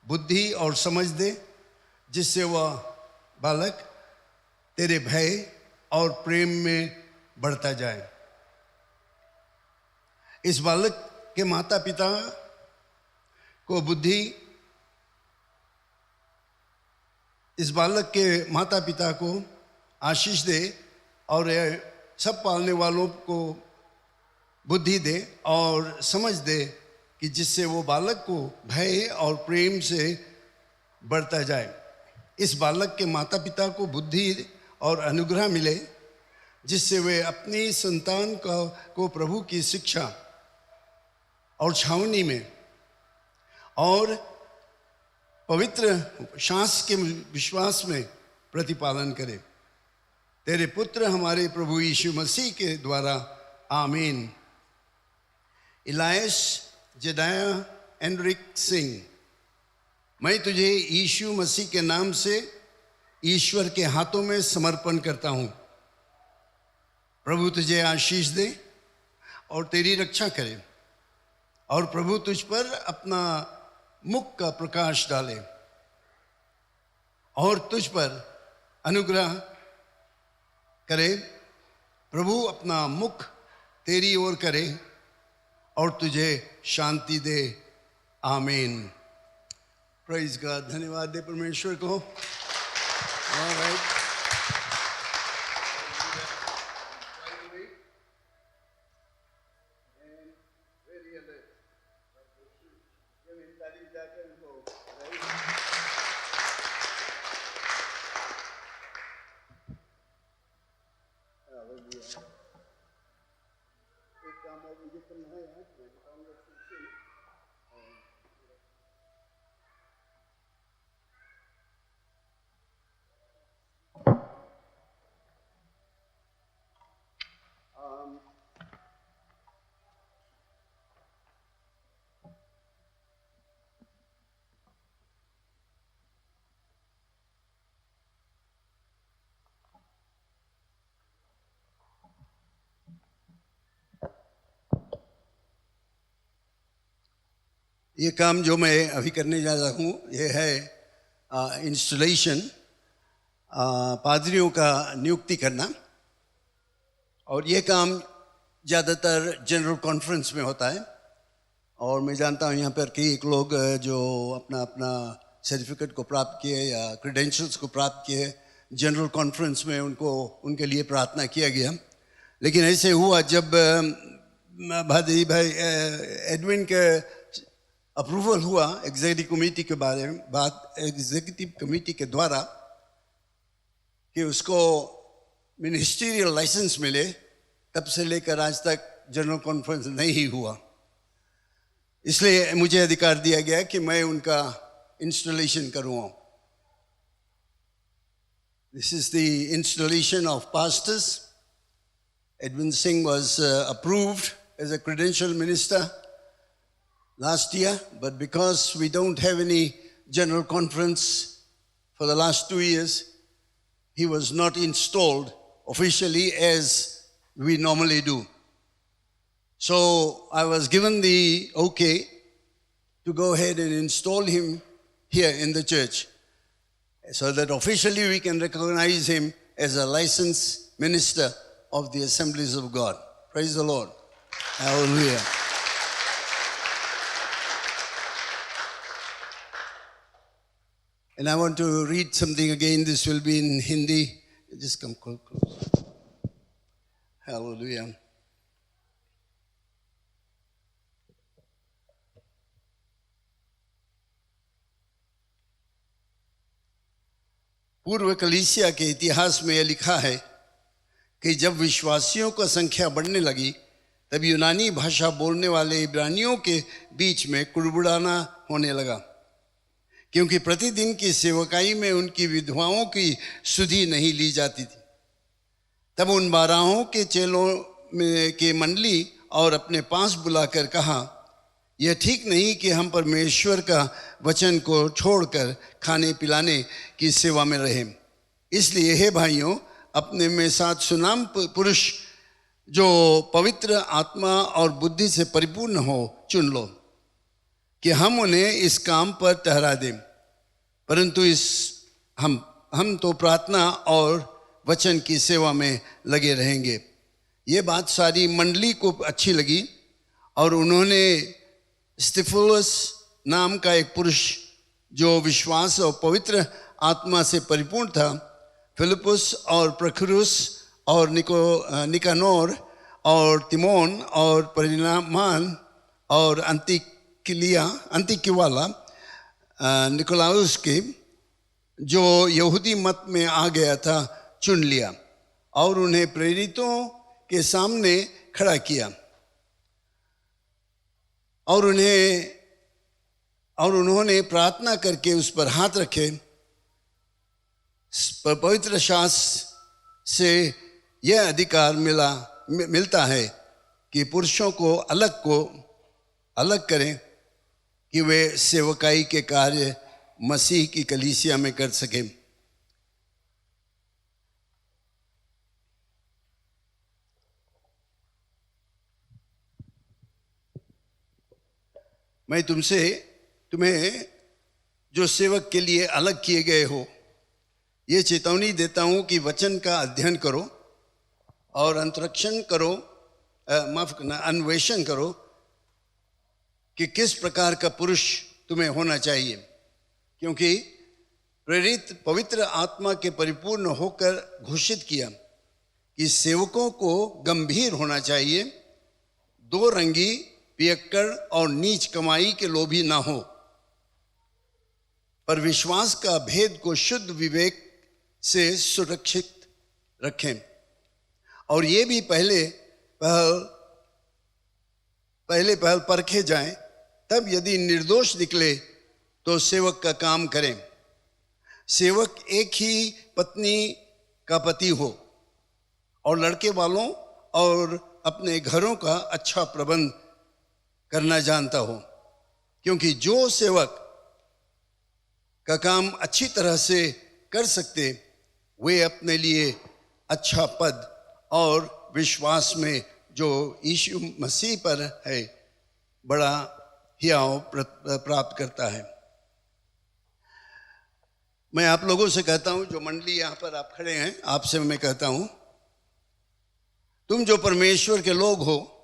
बुद्धि और समझ दे, जिससे वह बालक तेरे भय और प्रेम में बढ़ता जाए। इस बालक के माता पिता को बुद्धि, इस बालक के माता पिता को आशीष दे और सब पालने वालों को बुद्धि दे और समझ दे, कि जिससे वो बालक को भय और प्रेम से बढ़ता जाए। इस बालक के माता पिता को बुद्धि और अनुग्रह मिले, जिससे वे अपनी संतान को प्रभु की शिक्षा और छावनी में और पवित्र शास्त्र के विश्वास में प्रतिपालन करें। तेरे पुत्र हमारे प्रभु यीशु मसीह के द्वारा, आमीन। इलायस जेडाया एंड्रिक सिंह, मैं तुझे यीशु मसीह के नाम से ईश्वर के हाथों में समर्पण करता हूँ। प्रभु तुझे आशीष दे और तेरी रक्षा करे, और प्रभु तुझ पर अपना मुख का प्रकाश डाले और तुझ पर अनुग्रह करे। प्रभु अपना मुख तेरी ओर करे और तुझे शांति दे, आमीन। Praise God. धन्यवाद दे परमेश्वर को। ऑलराइट, एक काम और मुझे करना है यहाँ, मैं बताऊंगा फिर से। ये काम जो मैं अभी करने जा रहा हूँ, ये है इंस्टॉलेशन, पादरियों का नियुक्ति करना। और ये काम ज़्यादातर जनरल कॉन्फ्रेंस में होता है। और मैं जानता हूँ यहाँ पर कई लोग जो अपना अपना सर्टिफिकेट को प्राप्त किए या क्रेडेंशियल्स को प्राप्त किए, जनरल कॉन्फ्रेंस में उनके लिए प्रार्थना किया गया। लेकिन ऐसे हुआ जब भाई एडविन के अप्रूवल हुआ एग्जीक्यूटिव कमेटी के बारे में, एग्जीक्यूटिव कमेटी के द्वारा, कि उसको मिनिस्ट्रियल लाइसेंस मिले, तब से लेकर आज तक जनरल कॉन्फ्रेंस नहीं हुआ। इसलिए मुझे अधिकार दिया गया कि मैं उनका इंस्टॉलेशन करूँगा। This is the installation of pastors. Edwin Singh was approved as a credentialed minister last year, but because we don't have any general conference for the last 2 years, he was not installed officially as we normally do. So I was given the okay to go ahead and install him here in the church, so that officially we can recognize him as a licensed minister of the Assemblies of God. Praise the Lord. Hallelujah. And I want to read something again. This will be in Hindi. Just come close. Hallelujah. पूर्व कलीसिया के इतिहास में यह लिखा है कि जब विश्वासियों का संख्या बढ़ने लगी तब यूनानी भाषा बोलने वाले इब्रानियों के बीच में कुड़बुड़ाना होने लगा, क्योंकि प्रतिदिन की सेवकाई में उनकी विधवाओं की सुधि नहीं ली जाती थी। तब उन 12 के चेलों में के मंडली और अपने पास बुलाकर कहा, यह ठीक नहीं कि हम परमेश्वर का वचन को छोड़कर खाने पिलाने की सेवा में रहें। इसलिए हे भाइयों, अपने में 7 सुनाम पुरुष जो पवित्र आत्मा और बुद्धि से परिपूर्ण हो चुन लो कि हम उन्हें इस काम पर ठहरा दें। परंतु हम तो प्रार्थना और वचन की सेवा में लगे रहेंगे। ये बात सारी मंडली को अच्छी लगी और उन्होंने स्तिफनुस नाम का एक पुरुष जो विश्वास और पवित्र आत्मा से परिपूर्ण था, फिलिपुस और प्रखुरुस और निकानोर और तिमोन और परिणामान और अंतिकिवाला निकोलाउस के जो यहूदी मत में आ गया था चुन लिया और उन्हें प्रेरितों के सामने खड़ा किया और उन्होंने प्रार्थना करके उस पर हाथ रखे। पवित्र शास्त्र से यह अधिकार मिलता है कि पुरुषों को अलग करें कि वे सेवकाई के कार्य मसीह की कलीसिया में कर सकें। मैं तुम्हें जो सेवक के लिए अलग किए गए हो, ये चेतावनी देता हूं कि वचन का अध्ययन करो और अन्वेषण करो कि किस प्रकार का पुरुष तुम्हें होना चाहिए, क्योंकि प्रेरित पवित्र आत्मा के परिपूर्ण होकर घोषित किया कि सेवकों को गंभीर होना चाहिए, 2 रंगी, पियक्कड़ और नीच कमाई के लोभी ना हो, पर विश्वास का भेद को शुद्ध विवेक से सुरक्षित रखें। और ये भी पहले पहल परखे जाएं, तब यदि निर्दोष निकले तो सेवक का काम करें। सेवक एक ही पत्नी का पति हो और लड़के वालों और अपने घरों का अच्छा प्रबंध करना जानता हो, क्योंकि जो सेवक का काम अच्छी तरह से कर सकते वे अपने लिए अच्छा पद और विश्वास में जो यीशु मसीह पर है बड़ा हियाव प्राप्त करता है। मैं आप लोगों से कहता हूं, जो मंडली यहाँ पर आप खड़े हैं, आपसे मैं कहता हूं, तुम जो परमेश्वर के लोग हो,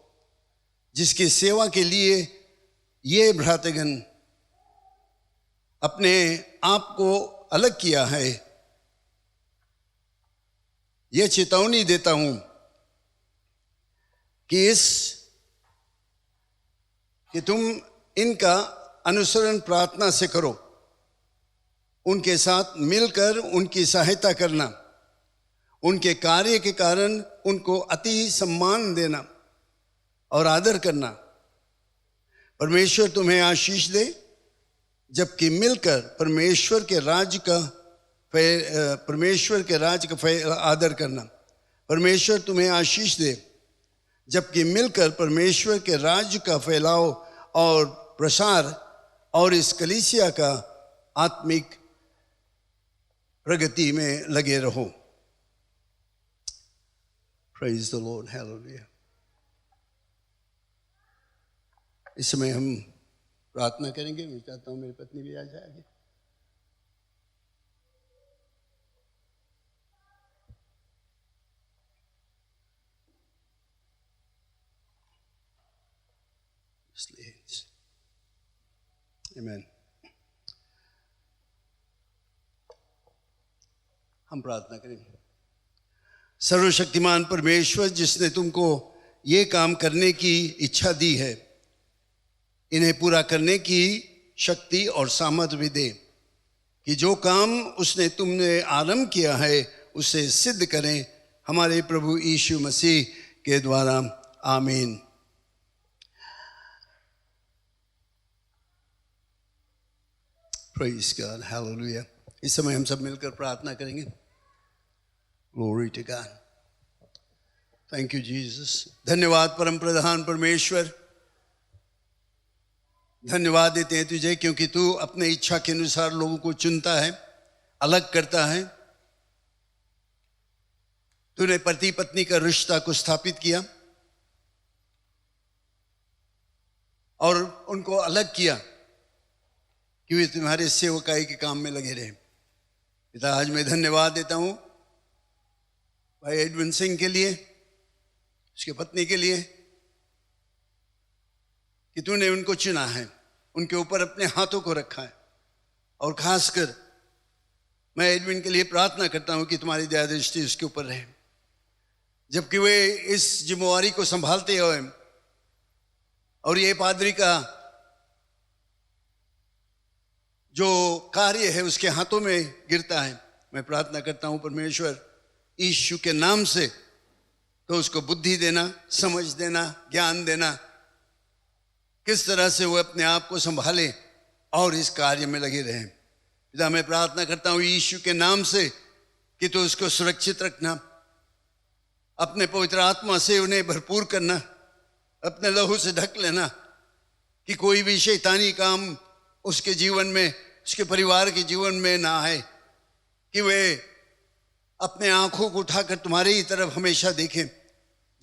जिसकी सेवा के लिए ये भ्रातगण अपने आप को अलग किया है, ये चेतावनी देता हूं कि तुम इनका अनुसरण प्रार्थना से करो, उनके साथ मिलकर उनकी सहायता करना, उनके कार्य के कारण उनको अति सम्मान देना और आदर करना। परमेश्वर तुम्हें आशीष दे, जबकि मिलकर परमेश्वर के राज्य का आदर करना। परमेश्वर तुम्हें आशीष दे, जबकि मिलकर परमेश्वर के राज्य का फैलाव और प्रसार और इस कलीसिया का आत्मिक प्रगति में लगे रहो। Praise the Lord, hallelujah. इस समय हम प्रार्थना करेंगे। मैं चाहता हूं मेरी पत्नी भी आ जाए आगे। आमीन। हम प्रार्थना करेंगे। सर्वशक्तिमान परमेश्वर, जिसने तुमको ये काम करने की इच्छा दी है, इन्हें पूरा करने की शक्ति और सामर्थ्य भी दे, कि जो काम उसने तुमने आरंभ किया है उसे सिद्ध करें, हमारे प्रभु यीशु मसीह के द्वारा। आमीन। Praise God, hallelujah। इस समय हम सब मिलकर प्रार्थना करेंगे। Glory to God, thank you Jesus। धन्यवाद परम प्रधान परमेश्वर, धन्यवाद देते हैं तुझे क्योंकि तू अपने इच्छा के अनुसार लोगों को चुनता है, अलग करता है। तूने पति पत्नी का रिश्ता को स्थापित किया और उनको अलग किया कि वे तुम्हारे सेवकाई के काम में लगे रहे। पिता, आज मैं धन्यवाद देता हूं भाई एडविन सिंह के लिए, उसके पत्नी के लिए, कि तूने उनको चुना है, उनके ऊपर अपने हाथों को रखा है। और खासकर मैं एडविन के लिए प्रार्थना करता हूं कि तुम्हारी दया दृष्टि उसके ऊपर रहे, जबकि वे इस जिम्मेवारी को संभालते हुए और ये पादरी का जो कार्य है उसके हाथों में गिरता है। मैं प्रार्थना करता हूं परमेश्वर यीशु के नाम से, तो उसको बुद्धि देना, समझ देना, ज्ञान देना, किस तरह से वो अपने आप को संभाले और इस कार्य में लगे रहें। पिता, मैं प्रार्थना करता हूं यीशु के नाम से कि तो उसको सुरक्षित रखना, अपने पवित्र आत्मा से उन्हें भरपूर करना, अपने लहू से ढक लेना कि कोई भी शैतानी काम उसके जीवन में, उसके परिवार के जीवन में ना आए, कि वे अपने आंखों को उठाकर तुम्हारे ही तरफ हमेशा देखें।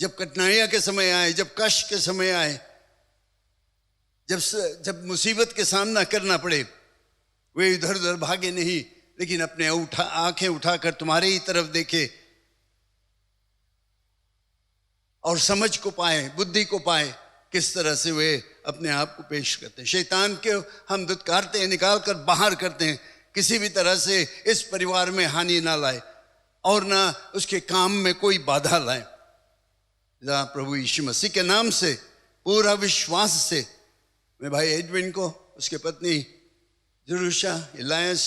जब कठिनाइयां के समय आए, जब कष्ट के समय आए, जब मुसीबत के सामना करना पड़े, वे इधर उधर भागे नहीं, लेकिन अपने आंखें उठाकर तुम्हारे ही तरफ देखे और समझ को पाए, बुद्धि को पाए, किस तरह से वे अपने आप को पेश करते हैं। शैतान के हम दुत्कारते हैं, निकाल कर बाहर करते हैं, किसी भी तरह से इस परिवार में हानि ना लाए और ना उसके काम में कोई बाधा लाए। प्रभु यीशु मसीह के नाम से पूरा विश्वास से मैं भाई एडविन को, उसके पत्नी जरूशा, इलायंस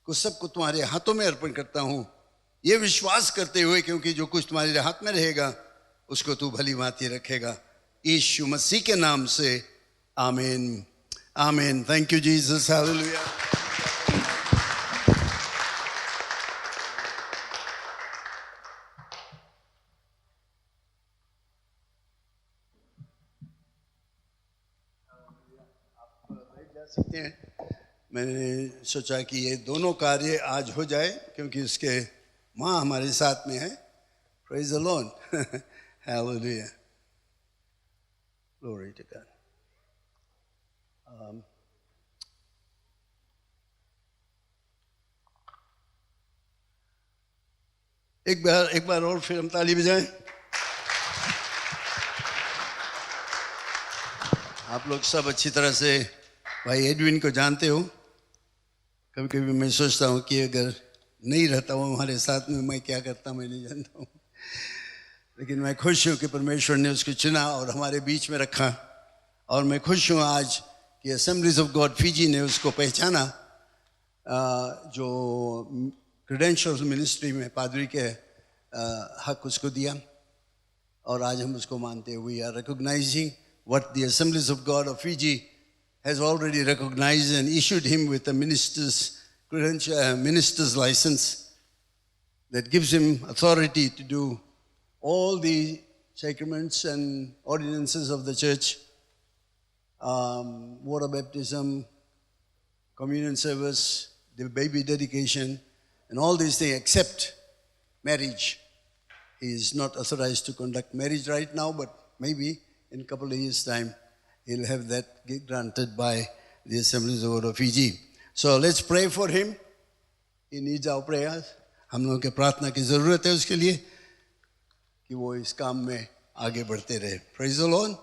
को, सबको तुम्हारे हाथों में अर्पण करता हूँ, ये विश्वास करते हुए क्योंकि जो कुछ तुम्हारे हाथ में रहेगा उसको तू भली भांति रखेगा, यीशु मसीह के नाम से। आमीन, आमीन। Thank you Jesus, hallelujah. सकते हैं। मैंने सोचा कि ये दोनों कार्य आज हो जाए क्योंकि उसके माँ हमारे साथ में है। Praise the Lord, hallelujah, glory to God. एक बार और फिर हम ताली बजाएं। आप लोग सब अच्छी तरह से भाई एडविन को जानते हो। कभी कभी मैं सोचता हूँ कि अगर नहीं रहता वो हमारे साथ में, मैं क्या करता मैं नहीं जानता हूँ, लेकिन मैं खुश हूँ कि परमेश्वर ने उसको चुना और हमारे बीच में रखा। और मैं खुश हूँ आज कि असेंबलीज ऑफ गॉड फिजी ने उसको पहचाना, जो क्रेडेंशियल्स मिनिस्ट्री में पादरी के हक उसको दिया, और आज हम उसको मानते हैं। We are recognising what the Assemblies of God of Fiji has already recognized and issued him with a minister's license that gives him authority to do all the sacraments and ordinances of the church, water baptism, communion service, the baby dedication, and all these things except marriage. He is not authorized to conduct marriage right now, but maybe in a couple of years' time, he'll have that granted by the Assemblies of Fiji. So let's pray for him. He needs our prayers. हम लोगों के प्रार्थना की ज़रूरत है उसके लिए कि वो इस काम में आगे बढ़ते रहे. Praise the Lord.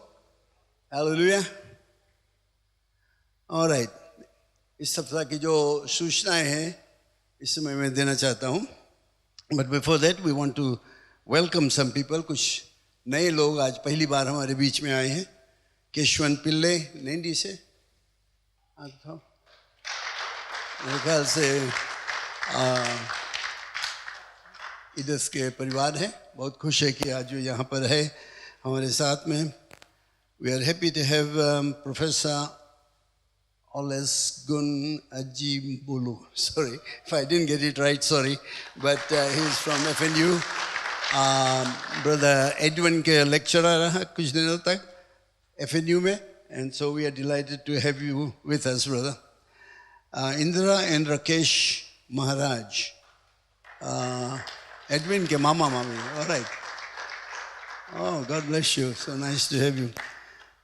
Hallelujah. All right. इस सप्ताह की जो सूचनाएं हैं इस समय मैं देना चाहता हूँ. But before that, we want to welcome some people. कुछ नए लोग आज पहली बार हमारे बीच में आए हैं. केशवन पिल्ले नेंडी से, मेरे ख्याल से इदस के परिवार हैं, बहुत खुश है कि आज जो यहाँ पर है हमारे साथ में. We are happy to have Professor Oles Gun Ajimbulu. Sorry if I didn't get it right, sorry. But he's from FNU. Brother Edwin के lecturer रहा कुछ दिनों तक FNU में. And so we are delighted to have you with us, brother. Indra and Rakesh Maharaj. Edwin ke mama mami. All right. Oh, God bless you. So nice to have you.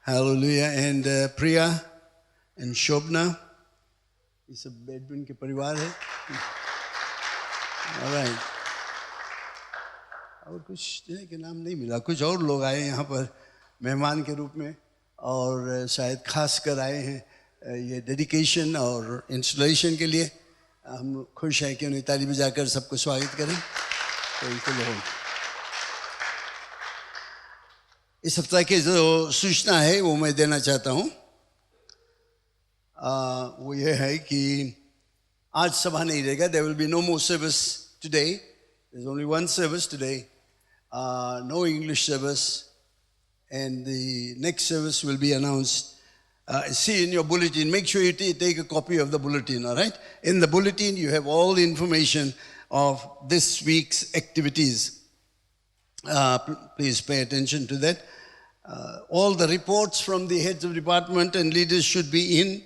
Hallelujah. And Priya and Shobna. ये सब Edwin के परिवार है. All right. और कुछ जिन्हें के नाम नहीं मिला, कुछ और लोग आए यहाँ पर मेहमान के रूप में और शायद खास कर आए हैं ये डेडिकेशन और इंस्टॉलेशन के लिए. हम खुश हैं कि उन्हें ताली बजाकर सबको स्वागत करें. इस हफ्ते की जो सूचना है वो मैं देना चाहता हूँ. वो ये है कि आज सभा नहीं रहेगा. There will be no more service today. There's only one service today. No English service. And the next service will be announced. See in your bulletin, make sure you take a copy of the bulletin, all right? In the bulletin, you have all the information of this week's activities. Please pay attention to that. All the reports from the heads of department and leaders should be in.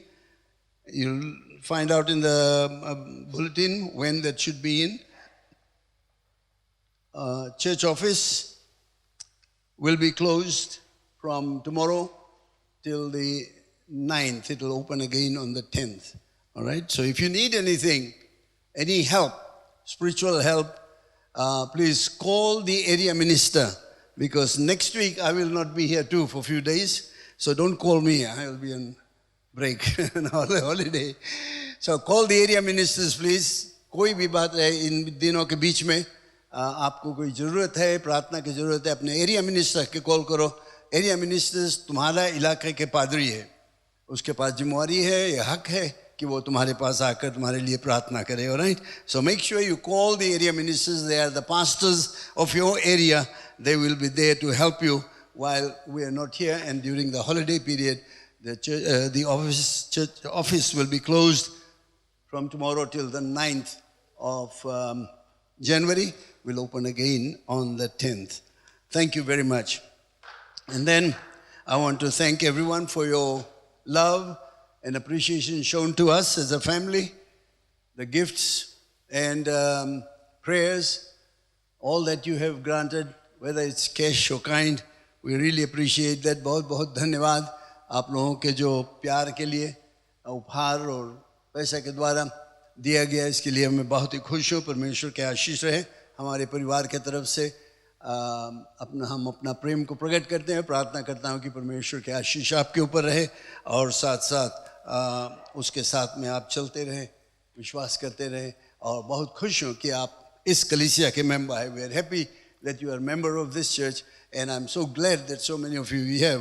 You'll find out in the bulletin when that should be in. Church office will be closed from tomorrow till the 9th. It will open again on the 10th. All right? So if you need anything, any help, spiritual help, please call the area minister, because next week I will not be here too for a few days. So don't call me. I will be on break, on holiday. So call the area ministers, please. कोई भी बात है इन दिनों के बीच में आपको कोई ज़रूरत है, प्रार्थना की ज़रूरत है, अपने एरिया मिनिस्टर के कॉल करो. एरिया मिनिस्टर्स तुम्हारा इलाके के पादरी है, उसके पास जिम्मेवारी है, ये हक है कि वो तुम्हारे पास आकर तुम्हारे लिए प्रार्थना करे. Alright? So make sure you call the area ministers. They are the pastors of your area. They will be there to help you while we are not here, and during the holiday period the church, church office will be closed from tomorrow till the 9th of January. Will open again on the 10th. Thank you very much. And then I want to thank everyone for your love and appreciation shown to us as a family, the gifts and prayers, all that you have granted, whether it's cash or kind. We really appreciate that. बहुत बहुत धन्यवाद आप लोगों के जो प्यार के लिए, उपहार और पैसा के द्वारा दिया गया, इसके लिए मैं बहुत ही खुश हूँ. परमेश्वर के आशीष रहे हमारे परिवार के तरफ से. हम अपना प्रेम को प्रकट करते हैं. प्रार्थना करता हूँ कि परमेश्वर के आशीष आपके ऊपर रहे और साथ साथ उसके साथ में आप चलते रहें, विश्वास करते रहें. और बहुत खुश हूँ कि आप इस कलीसिया के मेंबर हैं. We are happy that you are a member of this church, and I'm so glad that so many of you are here.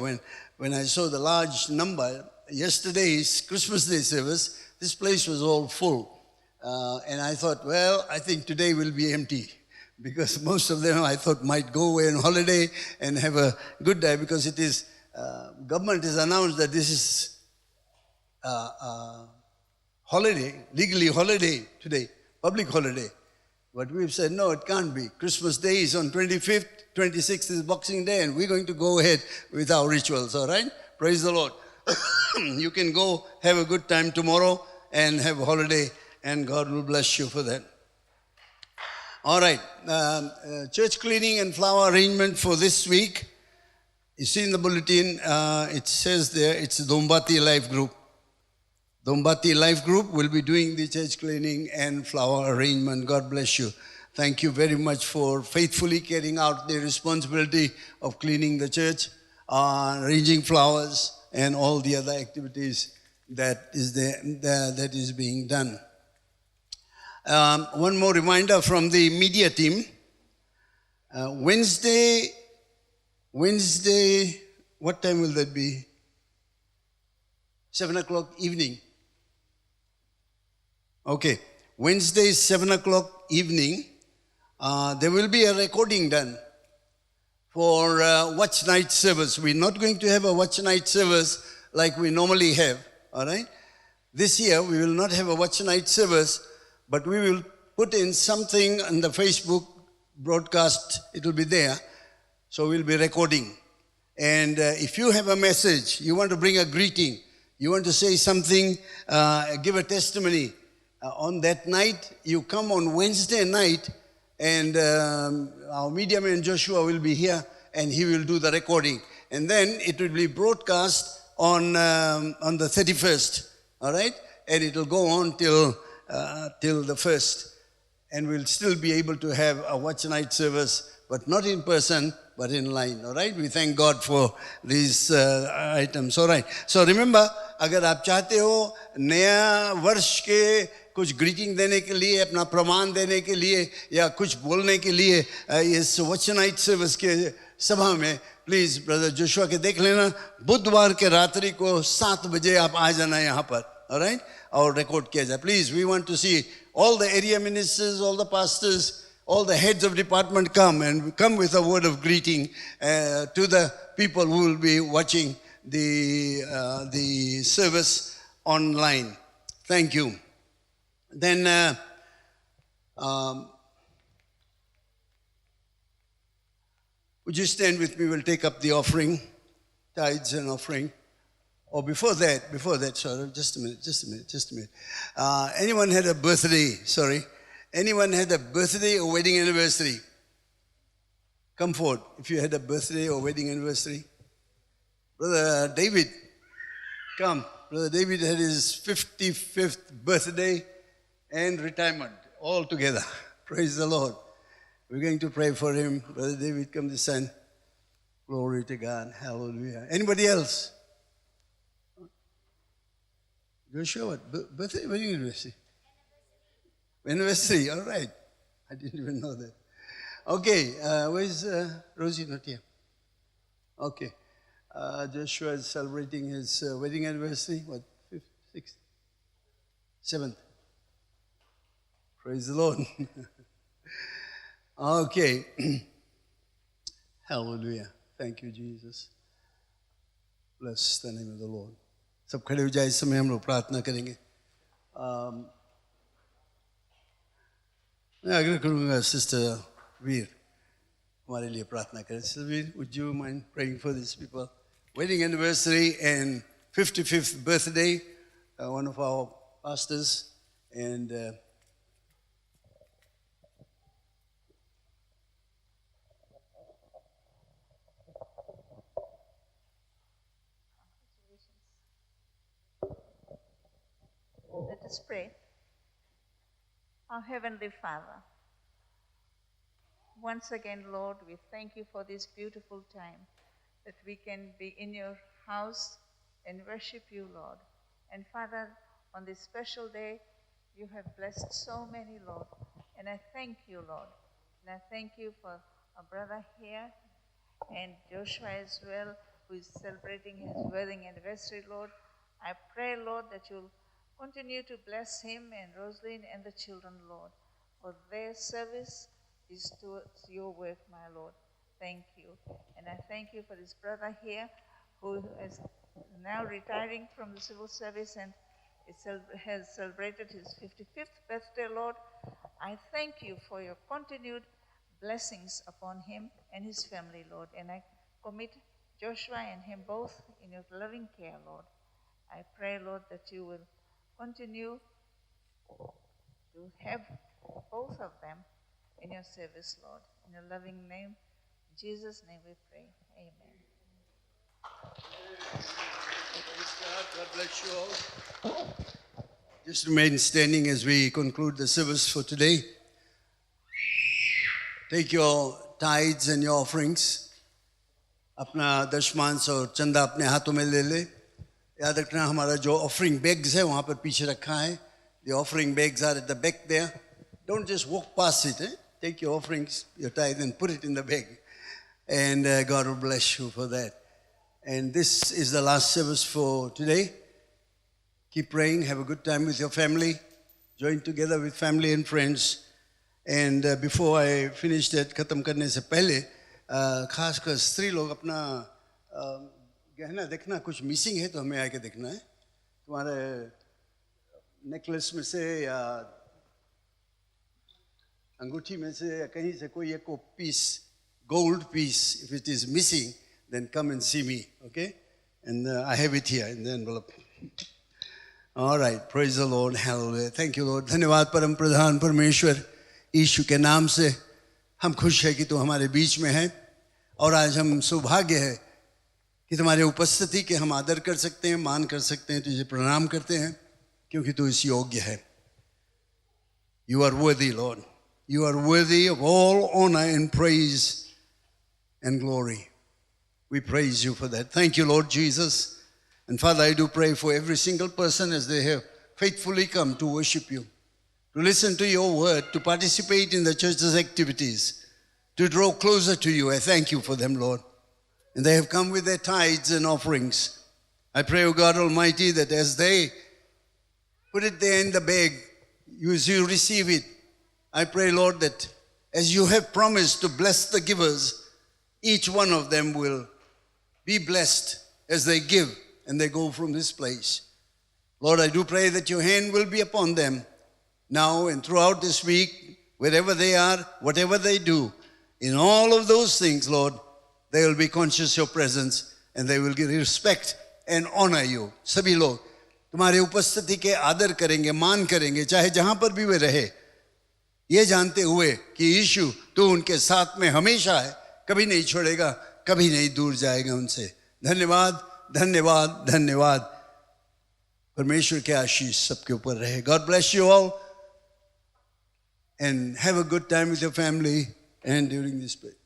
When I saw the large number, yesterday's Christmas Day service, this place was all full. And I thought, well, I think today will be empty, because most of them I thought might go away on holiday and have a good day, because it is, government has announced that this is holiday, legally holiday today, public holiday. But we've said, no, it can't be. Christmas Day is on 25th, 26th is Boxing Day, and we're going to go ahead with our rituals, all right? Praise the Lord. You can go have a good time tomorrow and have a holiday, and God will bless you for that. All right, church cleaning and flower arrangement for this week. You see in the bulletin, it says there, it's Dombati Life Group. Dombati Life Group will be doing the church cleaning and flower arrangement. God bless you. Thank you very much for faithfully carrying out the responsibility of cleaning the church, arranging flowers, and all the other activities that is being done. One more reminder from the media team. Wednesday, what time will that be? 7 o'clock evening. Okay. Wednesday, 7 o'clock evening, there will be a recording done for watch night service. We're not going to have a watch night service like we normally have, all right? This year, we will not have a watch night service, but we will put in something on the Facebook broadcast. It will be there. So we'll be recording. And if you have a message, you want to bring a greeting, you want to say something, give a testimony, on that night, you come on Wednesday night, and our media man Joshua will be here, and he will do the recording. And then it will be broadcast on the 31st, all right? And it will go on till the 1st. And we'll still be able to have a watch night service, but not in person, but in line, all right? We thank God for these items, all right? So remember, अगर आप चाहते हो नया वर्ष के कुछ greeting देने के लिए, अपना प्रमाण देने के लिए या कुछ बोलने के लिए इस वॉच नाइट सर्विस के सभा में प्लीज़ ब्रदर जोशुआ के देख लेना. बुधवार के रात्रि को 7 बजे आप आ जाना यहाँ पर, ऑलराइट, और रिकॉर्ड किया जाए. Please, we want to see all the area ministers, all the pastors, all the heads of department come and come with a word of greeting to the people who will be watching the service online. Thank you. Then would you stand with me? We'll take up the offering, tithes and offering. Or before that, sorry, just a minute. Anyone had a birthday, anyone had a birthday or wedding anniversary? Come forward if you had a birthday or wedding anniversary. Brother David, come. Brother David had his 55th birthday and retirement all together. Praise the Lord. We're going to pray for him. Brother David, come this side. Glory to God. Hallelujah. Anybody else? Joshua, what? Birthday, wedding anniversary? Anniversary, all right. I didn't even know that. Okay, where's Rosie? Not here. Okay. Joshua is celebrating his wedding anniversary. What, 5th, 6th, 7th? Praise the Lord. Okay. Hallelujah. Thank you, Jesus. Bless the name of the Lord. सब खड़े हो जाए. इस समय हम लोग प्रार्थना करेंगे. मैं आग्रह करूँगा सिस्टर वीर हमारे लिए प्रार्थना करें. Sister Veer, would you mind praying for these people? Wedding anniversary and 55th birthday, one of our pastors, and Let us pray. Our Heavenly Father, once again, Lord, we thank you for this beautiful time that we can be in your house and worship you, Lord. And Father, on this special day, you have blessed so many, Lord. And I thank you, Lord. And I thank you for our brother here and Joshua as well, who is celebrating his wedding anniversary, Lord. I pray, Lord, that you'll continue to bless him and Rosaline and the children, Lord, for their service is towards your work, my Lord. Thank you. And I thank you for this brother here who is now retiring from the civil service and has celebrated his 55th birthday, Lord. I thank you for your continued blessings upon him and his family, Lord. And I commit Joshua and him both in your loving care, Lord. I pray, Lord, that you will continue to have both of them in your service, Lord. In your loving name, in Jesus' name we pray. Amen. praise God. God bless you all. Just remain standing as we conclude the service for today. Take your tithes and your offerings. अपना दशमांश और चंदा अपने हाथों में ले ले. याद रखना हमारा जो ऑफरिंग बैग्स है वहाँ पर पीछे रखा है. The offering bags are at the back there. Don't just walk past it. Take your offerings, your tithe, and put it in the bag. And God will bless you for that. And this is the last service for today. Keep praying. Have a good time with your family. joined together with family and friends. And before I finish that, खत्म करने से पहले खासकर स्त्री लोग अपना गहना देखना, कुछ मिसिंग है तो हमें आके देखना है. तुम्हारे नेकलेस में से या अंगूठी में से या कहीं से कोई एक piece, gold piece, if it is missing, then come and see me, okay? And I have it here in the envelope. All right, praise the Lord, hallelujah. Thank you, Lord. धन्यवाद परम प्रधान परमेश्वर यीशु के नाम से. हम खुश है कि तू हमारे बीच में है और आज हम सौभाग्य है कि तुम्हारे उपस्थिति के हम आदर कर सकते हैं, मान कर सकते हैं, तुझे प्रणाम करते हैं क्योंकि तू इस योग्य है. You are worthy, Lord. You are worthy of all honor and praise and glory. We praise you for that. Thank you, Lord Jesus. And Father, I do pray for every single person as they have faithfully come to worship you, to listen to your word, to participate in the church's activities, to draw closer to you. I thank you for them, Lord. And they have come with their tithes and offerings. I pray, O God Almighty, that as they put it there in the bag, as you receive it, I pray, Lord, that as you have promised to bless the givers, each one of them will be blessed as they give and they go from this place. Lord, I do pray that your hand will be upon them now and throughout this week, wherever they are, whatever they do. In all of those things, Lord, they will be conscious of your presence and they will give respect and honor you. सभी लोग तुम्हारे उपस्थिति के आदर करेंगे, मान करेंगे, चाहे जहां पर भी वे रहे, ये जानते हुए कि यीशु तू उनके साथ में हमेशा है, कभी नहीं छोड़ेगा, कभी नहीं दूर जाएगा उनसे. धन्यवाद, धन्यवाद, धन्यवाद. परमेश्वर के आशीष सबके ऊपर रहे. God bless you all and have a good time with your family and during this prayer.